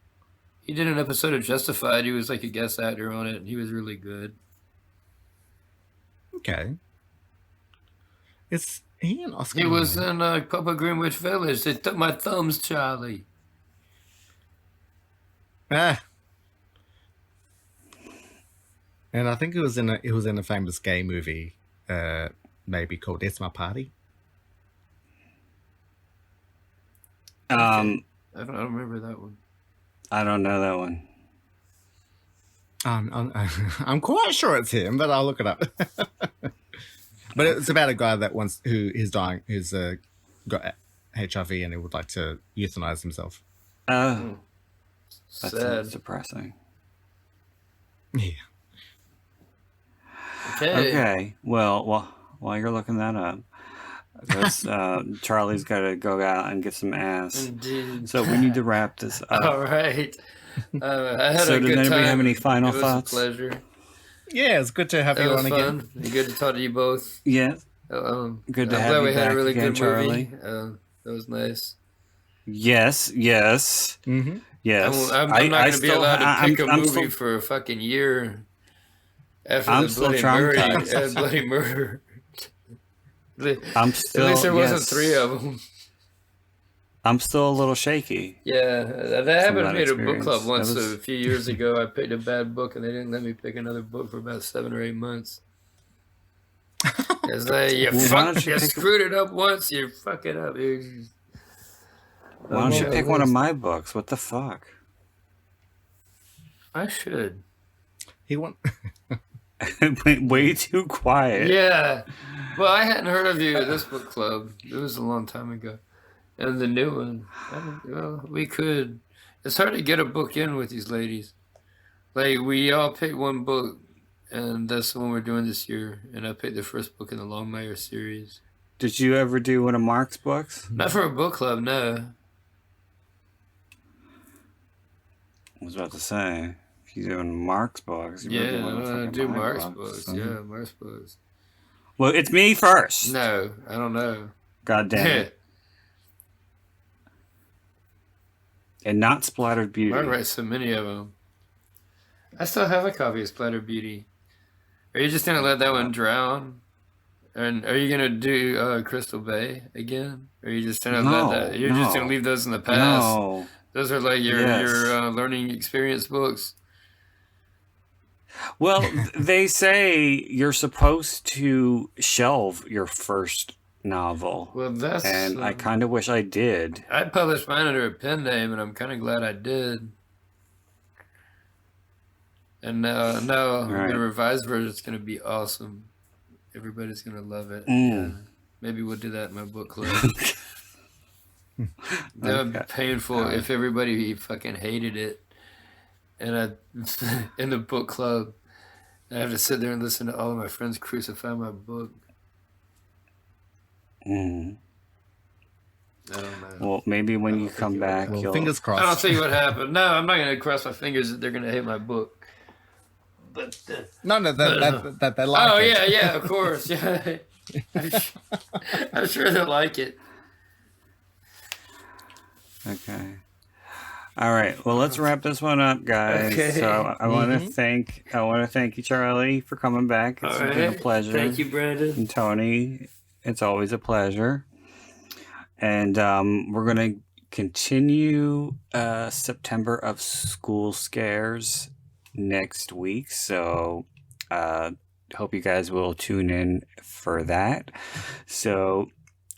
He did an episode of Justified. He was like a guest actor on it, and he was really good. Okay. Is he an Oscar? He was in Papa Greenwich Village. They took my thumbs, Charlie. Ah. And I think it was in a famous gay movie, maybe called "It's My Party." I don't remember that one. I don't know that one. I'm quite sure it's him, but I'll look it up. But it's about a guy who's dying, who's got HIV, and he would like to euthanize himself. Oh, that's Sad. depressing. Yeah. Okay. Well, while you're looking that up, because Charlie's got to go out and get some ass. Indeed. So we need to wrap this up. All right. I had So a does good anybody time. have any final it thoughts? Was a pleasure. Yeah, it's good to have It you was on fun. again. Good to talk to you both. Yeah. Good to I'm have glad you we had back a really again, good Charlie. movie. That was nice. Yes. Mm-hmm. Yes. I'm not going to be allowed to pick a I'm movie still- for a fucking year after I'm the still Bloody traumatized. Bloody Murder. I'm At still. least there wasn't yes. 3 of them. I'm still a little shaky. Yeah, that happened to me at a book experience. club once That was- a few years ago. I picked a bad book and they didn't let me pick another book for about 7 or 8 months. It's like, you Well, why don't you pick- screwed it up once, you fuck it up. Why don't you pick one of my books? What the fuck? I should. He went way too quiet. Yeah. Well, I hadn't heard of you at this book club. It was a long time ago. And the new one. We could. It's hard to get a book in with these ladies. Like, we all picked one book, and that's the one we're doing this year. And I picked the first book in the Longmire series. Did you ever do one of Mark's books? Not for a book club, no. I was about to say, if you're doing Mark's books, you better Yeah, do one of I want fucking to do my Mark's books. so- Yeah, Mark's books. Well, it's me first. No, I don't know. God damn it. And not Splattered Beauty. Mark writes so many of them. I still have a copy of Splatter Beauty. Are you just going to let that one drown? And are you going to do Crystal Bay again? Or are you just going to No, let that? You're just going to no. leave those in the past? No. Those are like your Yes. learning experience books. Well, they say you're supposed to shelve your first novel. Well, that's... And I kind of wish I did. I published mine under a pen name, and I'm kind of glad I did. And now Right. the revised version is going to be awesome. Everybody's going to love it. Mm. Yeah. Maybe we'll do that in my book club. That would be painful if everybody fucking hated it. And in the book club, I have to sit there and listen to all of my friends crucify my book. Mm. I don't know. Well, maybe when you come back, Well, you'll... fingers crossed. I don't see what happened. No, I'm not going to cross my fingers that they're going to hate my book. But No, that they like oh, it. yeah, of course. Yeah. I'm sure they'll like it. Okay. All right. Well, let's wrap this one up, guys. Okay. So I want to thank you, Charlie, for coming back. It's been a pleasure. Thank you, Brandon. And Tony, it's always a pleasure. And we're going to continue September of School Scares next week. So hope you guys will tune in for that. So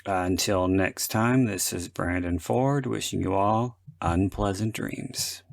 until next time, this is Brandon Ford wishing you all unpleasant dreams.